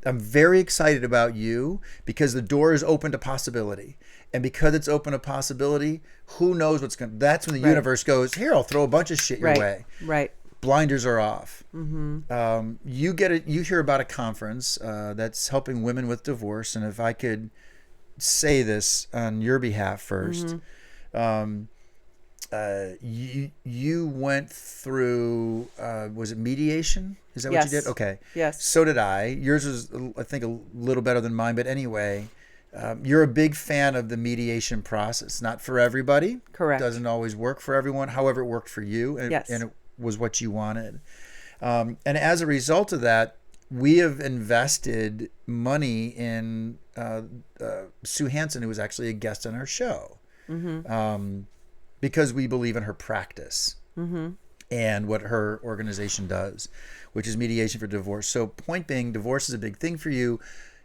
I'm very excited about you because the door is open to possibility. And because it's open to possibility, who knows what's going to, that's when the universe goes, here, I'll throw a bunch of shit your way. Right. Blinders are off. Mm-hmm. You hear about a conference that's helping women with divorce. And if I could say this on your behalf first, you went through, was it mediation? Is that what you did? Okay. Yes. So did I. Yours was, I think, a little better than mine. But anyway, you're a big fan of the mediation process. Not for everybody. Correct. It doesn't always work for everyone. However, it worked for you. And, yes. And it was what you wanted. And as a result of that, we have invested money in Sue Hansen, who was actually a guest on our show. Mm-hmm. Because we believe in her practice and what her organization does, which is mediation for divorce. So point being, divorce is a big thing for you.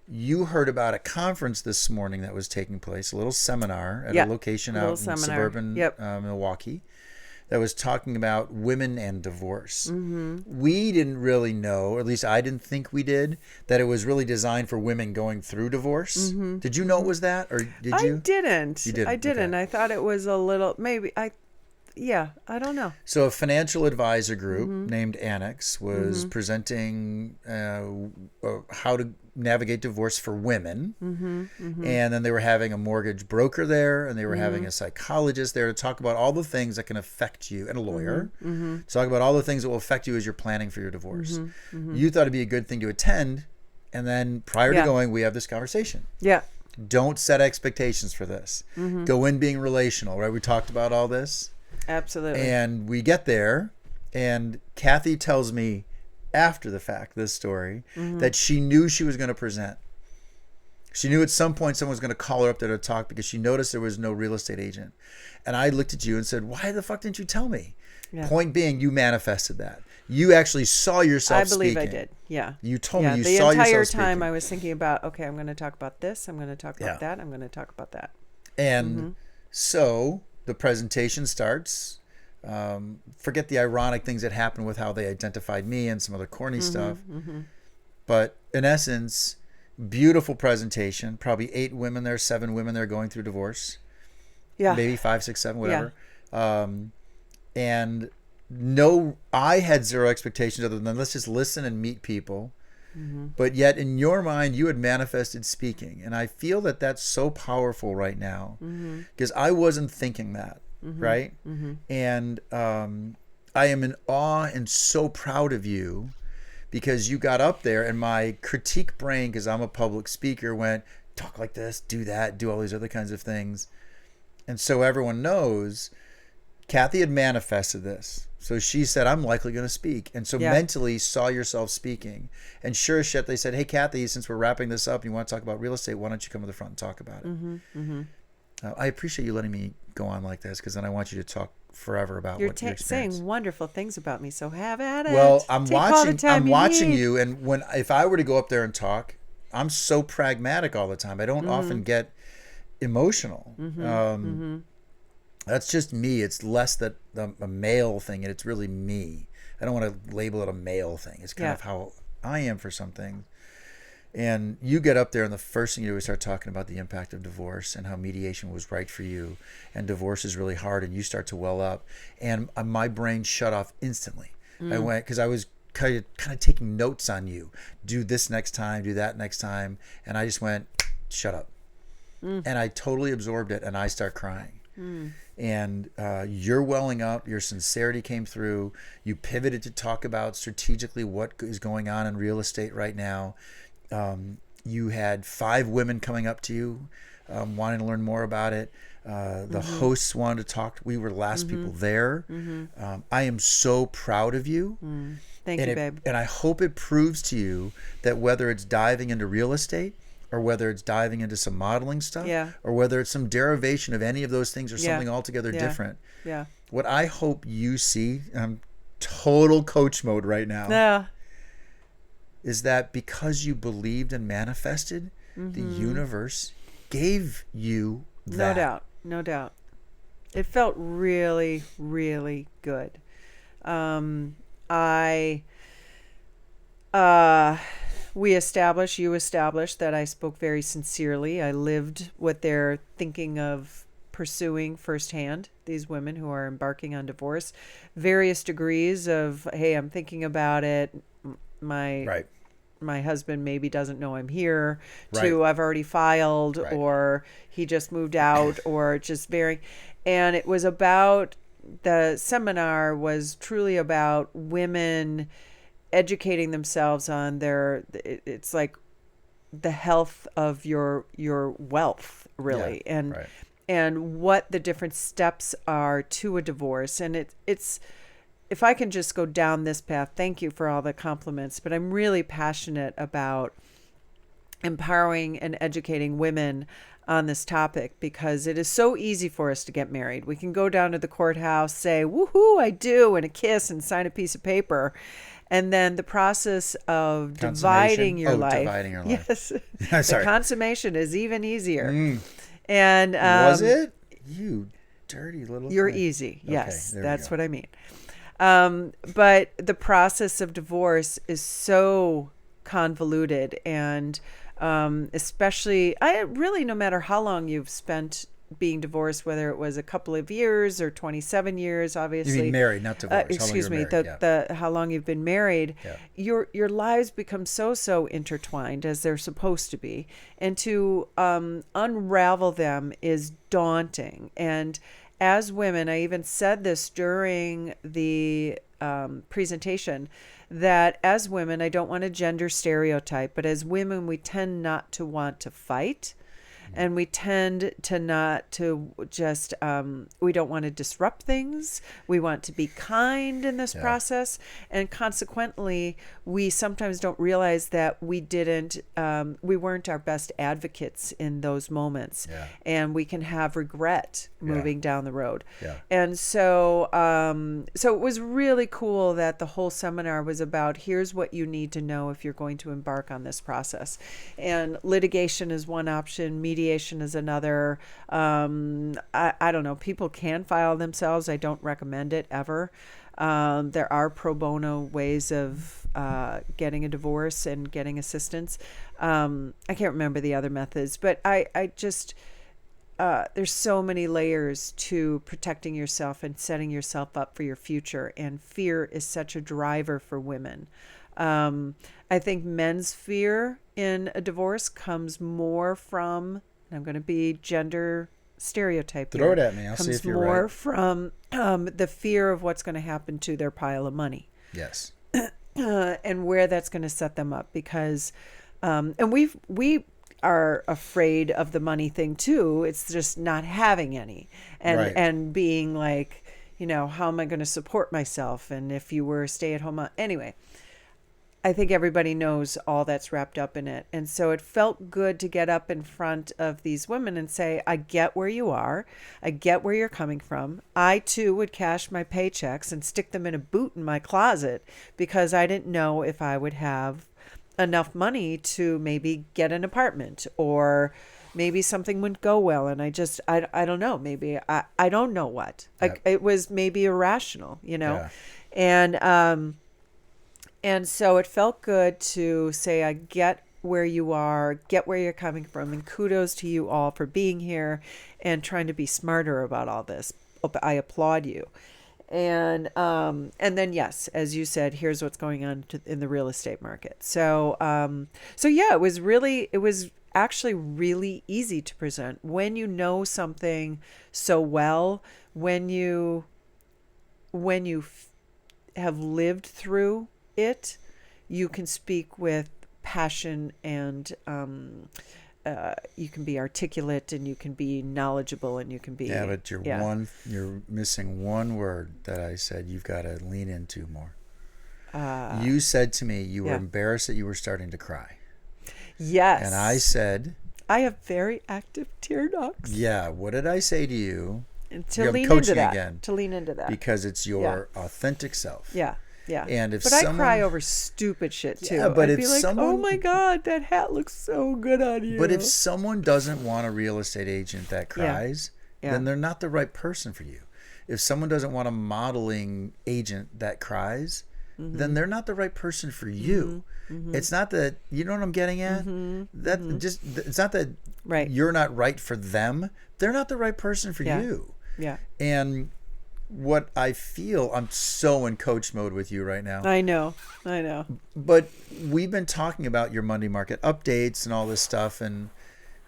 You heard about a conference this morning that was taking place, a little seminar at a location out in suburban Milwaukee that was talking about women and divorce. We didn't really know, or at least I didn't think we did, that it was really designed for women going through divorce. Did you know it was that, or did you? I didn't. You didn't. I didn't. Okay. I thought it was a little, maybe, I don't know. So a financial advisor group named Annex was presenting how to navigate divorce for women. And then they were having a mortgage broker there, and they were having a psychologist there to talk about all the things that can affect you, and a lawyer to talk about all the things that will affect you as you're planning for your divorce. You thought it'd be a good thing to attend And then prior to Yeah. going, we have this conversation. Yeah. Don't set expectations for this. Go in being relational, right? We talked about all this. Absolutely. And we get there, and Kathy tells me after the fact, this story, that she knew she was going to present. She knew at some point someone was going to call her up there to talk because she noticed there was no real estate agent. And I looked at you and said, why the fuck didn't you tell me? Yeah. Point being, you manifested that. You actually saw yourself I believe speaking. I did. Yeah. You told Yeah, me you the saw entire yourself time speaking. I was thinking about, okay, I'm going to talk about this. I'm going to talk about Yeah. that. I'm going to talk about that. And so the presentation starts. Forget the ironic things that happened with how they identified me and some other corny stuff. But in essence, beautiful presentation. Probably 8 women there, 7 women there going through divorce. Yeah. Maybe 5, 6, 7, whatever. And no, I had zero expectations other than let's just listen and meet people. But yet in your mind, you had manifested speaking. And I feel that that's so powerful right now because I wasn't thinking that. Right. And I am in awe and so proud of you because you got up there and my critique brain, because I'm a public speaker, went, talk like this, do that, do all these other kinds of things. And so everyone knows Kathy had manifested this. So she said, I'm likely going to speak. And so mentally saw yourself speaking. And sure as shit, they said, hey, Kathy, since we're wrapping this up, you want to talk about real estate, why don't you come to the front and talk about it? I appreciate you letting me go on like this because then I want you to talk forever about You're what you experienced. saying wonderful things about me, so have at it. Well, I'm Take all the watching. time I'm you watching need. you, and if I were to go up there and talk, I'm so pragmatic all the time. I don't often get emotional. That's just me. It's less that a male thing, and it's really me. I don't want to label it a male thing. It's kind of how I am for some things. And you get up there, and the first thing you do is start talking about the impact of divorce and how mediation was right for you, and divorce is really hard, and you start to well up, and my brain shut off instantly. I went because I was kind of taking notes on you. Do this next time, do that next time, and I just went, shut up, and I totally absorbed it, and I start crying. And you're welling up. Your sincerity came through. You pivoted to talk about strategically what is going on in real estate right now. You had 5 women coming up to you, wanting to learn more about it. The hosts wanted to talk. We were the last people there. I am so proud of you. Thank you, babe. And I hope it proves to you that whether it's diving into real estate or whether it's diving into some modeling stuff or whether it's some derivation of any of those things or something altogether different. Yeah. What I hope you see, I'm total coach mode right now. Yeah. Is that because you believed and manifested, the universe gave you that. No doubt. No doubt. It felt really, really good. You established that I spoke very sincerely. I lived what they're thinking of pursuing firsthand, these women who are embarking on divorce. Various degrees of, hey, I'm thinking about it. My husband maybe doesn't know I'm here, to I've already filed, or he just moved out, or just very. And it was about, the seminar was truly about women educating themselves on it's like the health of your wealth, really, and what the different steps are to a divorce. And it's if I can just go down this path, thank you for all the compliments, but I'm really passionate about empowering and educating women on this topic because it is so easy for us to get married. We can go down to the courthouse, say, woohoo, I do, and a kiss and sign a piece of paper. And then the process of dividing your life. Yes. The consummation is even easier. And was it? You dirty little You're thing. easy. Yes, that's what I mean. But the process of divorce is so convoluted, and especially, no matter how long you've spent being divorced, whether it was a couple of years or 27 years, obviously. You mean married, not divorced. Excuse me, how long you've been married, your lives become so intertwined, as they're supposed to be, and to unravel them is daunting. And as women, I even said this during the presentation, that as women, I don't want to gender stereotype, but as women, we tend not to want to fight. And we tend to not to just, we don't want to disrupt things. We want to be kind in this process. And consequently, we sometimes don't realize that we weren't our best advocates in those moments. Yeah. And we can have regret moving down the road. Yeah. And so, so it was really cool that the whole seminar was about, here's what you need to know if you're going to embark on this process. And litigation is one option, mediation is another. I don't know. People can file themselves. I don't recommend it ever. There are pro bono ways of getting a divorce and getting assistance. I can't remember the other methods, but I just, there's so many layers to protecting yourself and setting yourself up for your future. And fear is such a driver for women. I think men's fear in a divorce comes more from, and I'm going to be gender stereotype here. Throw it at me. I'll see Comes if you're more right. from the fear of what's going to happen to their pile of money. Yes. And where that's going to set them up, because and we are afraid of the money thing too. It's just not having any, and Right. and being like, how am I going to support myself? And if you were a stay-at-home anyway, I think everybody knows all that's wrapped up in it. And so it felt good to get up in front of these women and say, I get where you are. I get where you're coming from. I too would cash my paychecks and stick them in a boot in my closet because I didn't know if I would have enough money to maybe get an apartment, or maybe something wouldn't go well. And I don't know, maybe I don't know what. Yep. It was maybe irrational, Yeah. And so it felt good to say, I get where you are, get where you're coming from, and kudos to you all for being here and trying to be smarter about all this. I applaud you. And then, yes, as you said, here's what's going on in the real estate market. So yeah, it was actually really easy to present when you know something so well, when you have lived through it, you can speak with passion, and you can be articulate, and you can be knowledgeable, and you can be But you're missing one word that I said you've got to lean into more. You said to me you were embarrassed that you were starting to cry. Yes. And I said, I have very active tear ducts. yeah, what did I say to you? And I'm to lean coaching into that. again. To lean into that. Because it's your authentic self. Yeah. Yeah. And if but I cry over stupid shit too. Yeah, but I'd if be like, someone, oh my God, that hat looks so good on you. But if someone doesn't want a real estate agent that cries, then they're not the right person for you. If someone doesn't want a modeling agent that cries, then they're not the right person for you. It's not that, you know what I'm getting at? It's not that you're not right for them. They're not the right person for you. Yeah. And what I feel, I'm so in coach mode with you right now. I know. But we've been talking about your Monday market updates and all this stuff. And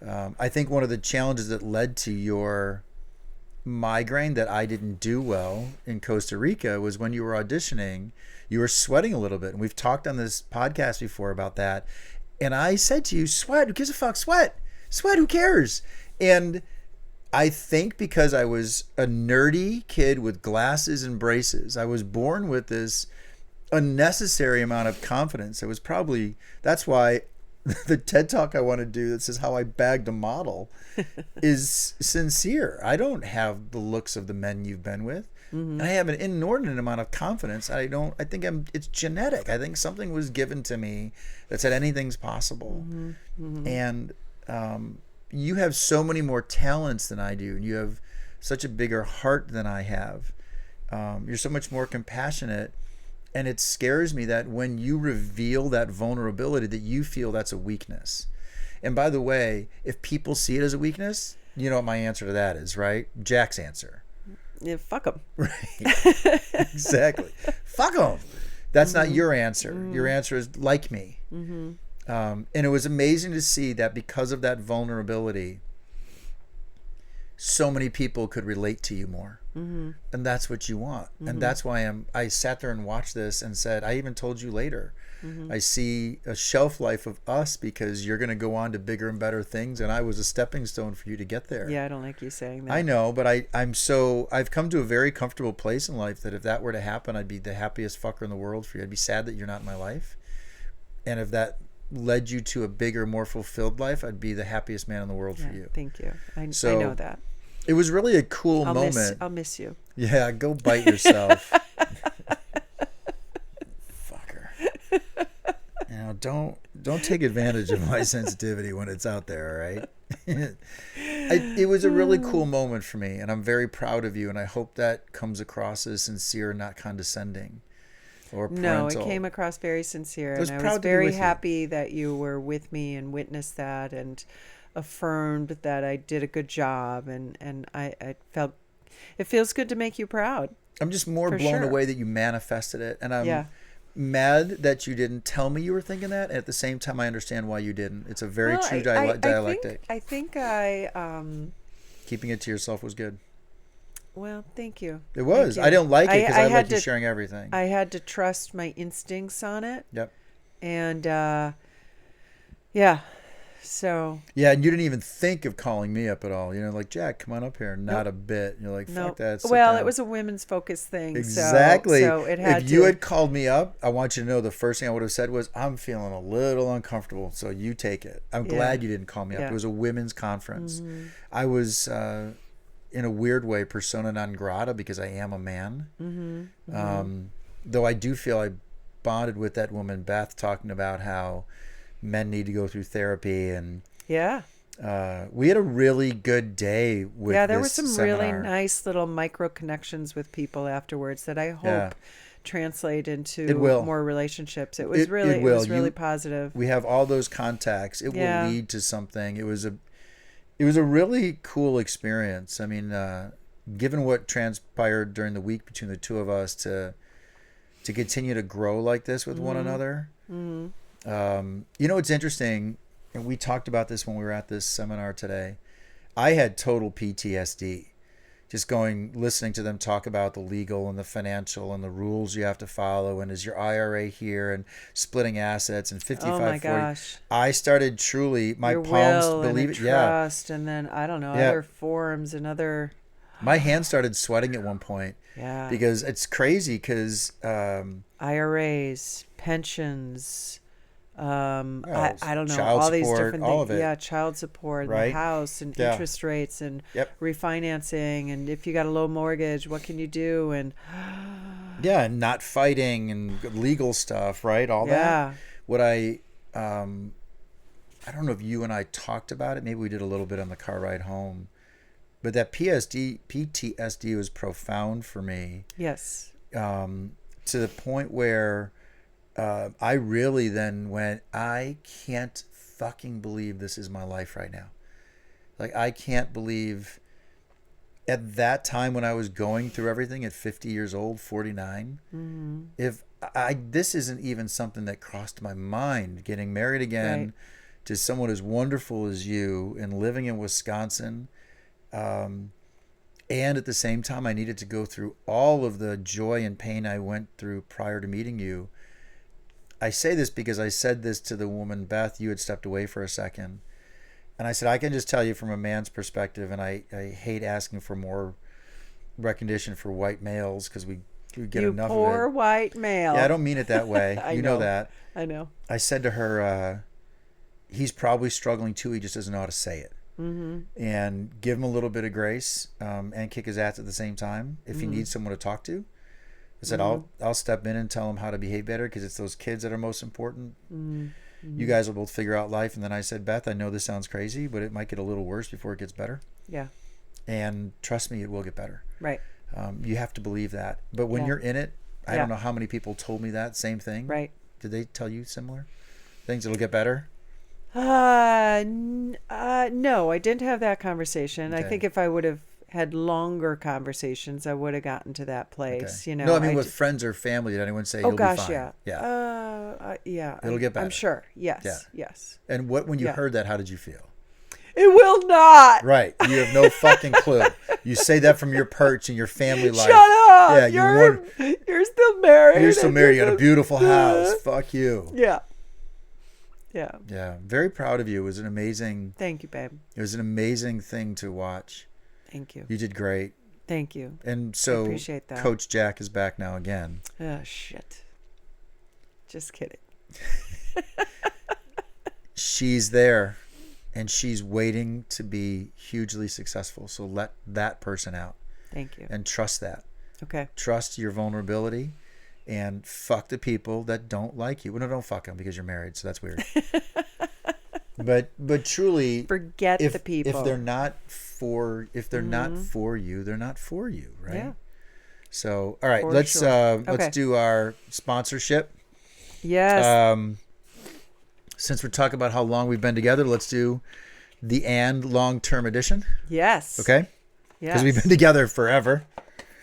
I think one of the challenges that led to your migraine that I didn't do well in Costa Rica was when you were auditioning, you were sweating a little bit. And we've talked on this podcast before about that. And I said to you, sweat, who gives a fuck? Sweat, who cares? And I think because I was a nerdy kid with glasses and braces, I was born with this unnecessary amount of confidence. That's why the TED Talk I want to do that says how I bagged a model is sincere. I don't have the looks of the men you've been with. And I have an inordinate amount of confidence. It's genetic. I think something was given to me that said anything's possible. And you have so many more talents than I do, and you have such a bigger heart than I have. You're so much more compassionate, and it scares me that when you reveal that vulnerability, that you feel that's a weakness. And by the way, if people see it as a weakness, you know what my answer to that is, right? Jack's answer. Yeah, fuck them. Right. Exactly. Fuck them. That's not your answer. Your answer is like me. And it was amazing to see that because of that vulnerability, so many people could relate to you more. Mm-hmm. And that's what you want. Mm-hmm. And that's why I sat there and watched this and said, I even told you later, Mm-hmm. I see a shelf life of us because you're going to go on to bigger and better things. And I was a stepping stone for you to get there. Yeah, I don't like you saying that. I know, but I've come to a very comfortable place in life that if that were to happen, I'd be the happiest fucker in the world for you. I'd be sad that you're not in my life. And if that led you to a bigger, more fulfilled life, I'd be the happiest man in the world for you. Thank you. I So, know that. It was really a cool moment. I'll miss you. Yeah, go bite yourself. Fucker. You know, don't take advantage of my sensitivity when it's out there, all right? It was a really cool moment for me, and I'm very proud of you, and I hope that comes across as sincere and not condescending or parental. No, it came across very sincere, I was and I proud was to be very with you. happy that you were with me and witnessed that and affirmed that I did a good job, and I felt it feels good to make you proud. I'm just more For blown sure. away that you manifested it, and I'm Yeah. mad that you didn't tell me you were thinking that. And at the same time, I understand why you didn't. It's a very Well, true dialectic. I think Keeping it to yourself was good. well, thank you. It was. Thank I you. didn't like it because I had like you to- sharing everything. I had to trust my instincts on it, Yep. and yeah. So Yeah, and you didn't even think of calling me up at all. You know, like, Jack, come on up here. Not a bit. You're like, fuck no. that. sit Well, down. it was a women's focus thing. Exactly. So it had If you to. had called me up, I want you to know the first thing I would have said was, I'm feeling a little uncomfortable, so you take it. I'm glad you didn't call me up. Yeah. It was a women's conference. I was, in a weird way, persona non grata because I am a man. Though I do feel I bonded with that woman, Beth, talking about how men need to go through therapy, and Yeah. we had a really good day with Yeah, there were this some seminar. really nice little micro connections with people afterwards that I hope Yeah. translate into It will. more relationships. It was It really will. it was really You- positive. We have all those contacts. It Yeah. will lead to something. It was a really cool experience. I mean, given what transpired during the week between the two of us to continue to grow like this with one another. You know, it's interesting, and we talked about this when we were at this seminar today. I had total PTSD. Just listening to them talk about the legal and the financial and the rules you have to follow, and is your IRA here, and splitting assets and 55, Oh my 40. gosh. I started truly, my Your palms, will believe and it, a yeah. trust, and then I don't know, Yeah. other forms and other My hands started sweating at one point yeah. because it's crazy because IRAs, pensions, Well, I don't know, child all these support, different all things. of it. Yeah, child support, and Right? the house, and Yeah. interest rates, and Yep. refinancing, and if you got a low mortgage, what can you do? And yeah, and not fighting and legal stuff, right? All yeah, that. What I don't know if you and I talked about it. Maybe we did a little bit on the car ride home. But that PTSD was profound for me, yes, to the point where I really then went, I can't fucking believe this is my life right now. Like, I can't believe at that time when I was going through everything at 50 years old, 49, if this isn't even something that crossed my mind, getting married again Right. to someone as wonderful as you and living in Wisconsin. And at the same time, I needed to go through all of the joy and pain I went through prior to meeting you. I say this because I said this to the woman, Beth. You had stepped away for a second. And I said, I can just tell you from a man's perspective, and I hate asking for more recognition for white males because we get you enough poor of it. white male. Yeah, I don't mean it that way. I You know know. that. I know. I said to her, he's probably struggling too. He just doesn't know how to say it. And give him a little bit of grace, and kick his ass at the same time if he needs someone to talk to. I said, I'll step in and tell him how to behave better because it's those kids that are most important. You guys will both figure out life. And then I said, Beth, I know this sounds crazy, but it might get a little worse before it gets better. Yeah. And trust me, it will get better. Right. You have to believe that. But when Yeah. you're in it, I Yeah. don't know how many people told me that same thing. Right. Did they tell you similar things? It'll get better. No, I didn't have that conversation. I Okay. think if I would have had longer conversations, I would have gotten to that place. Okay. You know. No, I mean, with ju- friends or family, did anyone say oh you'll gosh, be fine? yeah. Yeah. Yeah. It'll get better. I'm sure. Yes. Yeah. Yes. And when you Yeah. heard that, how did you feel? It will not. Right. You have no fucking clue. You say that from your perch in your family life. Shut up. Yeah, You're still married. you're still married. You got a beautiful house. Fuck you. Yeah. Yeah. Yeah. Very proud of you. It was an amazing. Thank you, babe. It was an amazing thing to watch. Thank you. You did great. Thank you. And I so appreciate that. Coach Jack is back now again. Oh, shit. Just kidding. She's there and she's waiting to be hugely successful. So let that person out Thank you. and trust that. Okay. Trust your vulnerability and fuck the people that don't like you. Well, no, don't fuck them because you're married. So that's weird. but truly Forget the people. If they're not for you, they're not for you. Right. Yeah. So, all right, For let's sure. let's do our sponsorship. Yes. Since we're talking about how long we've been together, let's do the long-term edition. Yes. Okay? Yes. Because we've been together forever.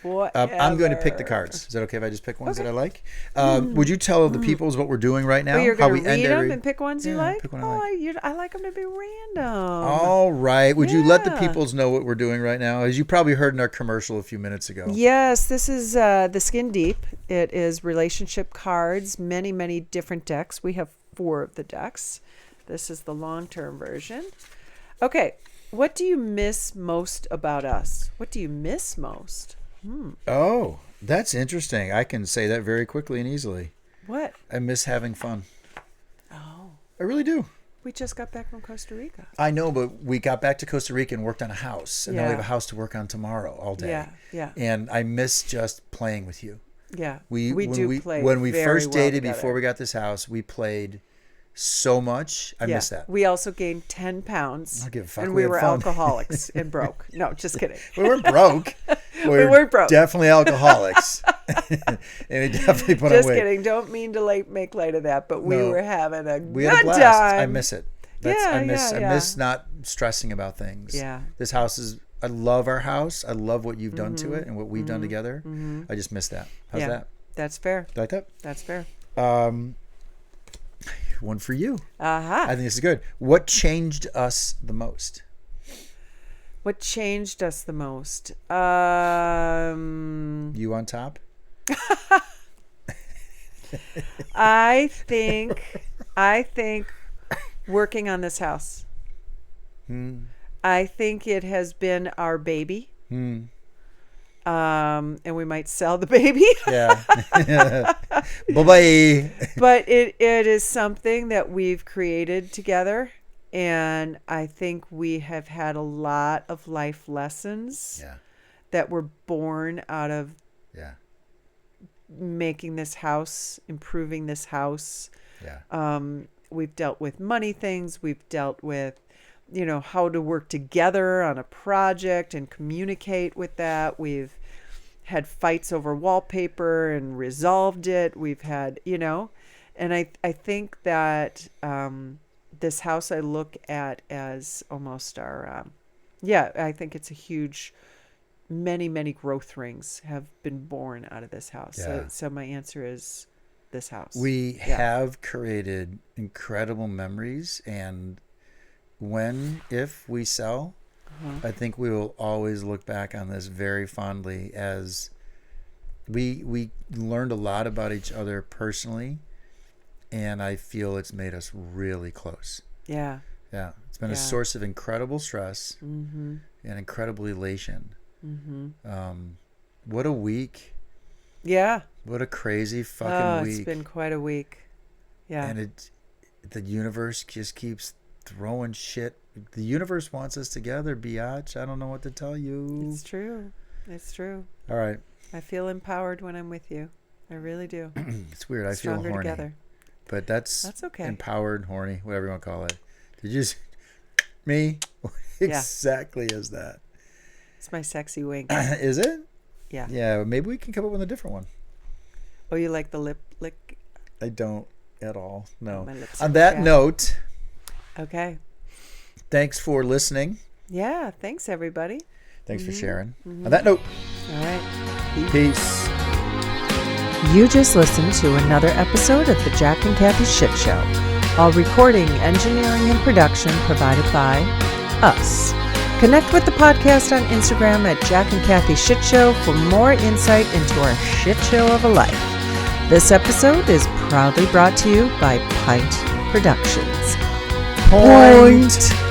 Forever. I'm going to pick the cards. Is that okay if I just pick ones Okay. that I like? Would you tell the peoples what we're doing right now? Oh, you're how going to we end read them every... and pick ones you Yeah, like? pick one I like. I like them to be random. All right. Would you let the Yeah. peoples know what we're doing right now? As you probably heard in our commercial a few minutes ago. Yes, this is the Skin Deep. It is relationship cards, many, many different decks. We have 4 of the decks. This is the long-term version. Okay, what do you miss most about us? What do you miss most? Oh, that's interesting. I can say that very quickly and easily. What? I miss having fun. Oh, I really do. we just got back from Costa Rica. I know, but we got back to Costa Rica and worked on a house. And now we Yeah. have a house to work on tomorrow all day. Yeah, yeah, And I miss just playing with you. yeah. When Play we very first well dated together. before we got this house, we played so much. I miss that. We also gained 10 pounds. I don't give a fuck. And We we had were fun. alcoholics and broke. No, just kidding. We weren't broke. We weren't broke. Definitely alcoholics. And we definitely put on Just weight. kidding. Don't mean to make light of that, but we No. were having a We good had a blast. time. I miss it. Yeah, I miss yeah. I miss not stressing about things. Yeah. This house is I love our house. I love what you've done to it and what we've done together. I just miss that. How's Yeah. that? That's fair. You like that? That's fair. One for you. Aha. I think this is good. What changed us the most? What changed us the most? You on top? I think working on this house. I think it has been our baby. And we might sell the baby. Yeah. Bye-bye. But it is something that we've created together. And I think we have had a lot of life lessons Yeah. that were born out of Yeah. making this house, improving this house. Yeah. We've dealt with money things. We've dealt with, how to work together on a project and communicate with that. We've had fights over wallpaper and resolved it. We've had, and I think that this house I look at as almost our, I think it's a huge, many, many growth rings have been born out of this house. Yeah. So my answer is this house. We have created incredible memories, and if we sell, I think we will always look back on this very fondly, as we learned a lot about each other personally, and I feel it's made us really close. Yeah. Yeah, it's been a source of incredible stress and incredible elation. What a week. Yeah. What a crazy fucking week. It's been quite a week. Yeah. And the universe just keeps throwing shit. The universe wants us together, biatch. I don't know what to tell you. It's true. It's true. All right. I feel empowered when I'm with you. I really do. It's weird. I feel Stronger horny. together. But that's okay. Empowered, horny, whatever you want to call it. Did you me? Exactly as that. It's my sexy wink. Is it? Yeah. Yeah, maybe we can come up with a different one. Oh, you like the lip lick? I don't at all. No. My lips On are that chapped. note, Okay. thanks for listening. Yeah. Thanks, everybody. Thanks for sharing. On that note, All right. peace. You just listened to another episode of the Jack and Kathy Shit Show. All recording, engineering, and production provided by us. Connect with the podcast on Instagram at Jack and Kathy Shit Show for more insight into our shit show of a life. This episode is proudly brought to you by Pint Productions. Point.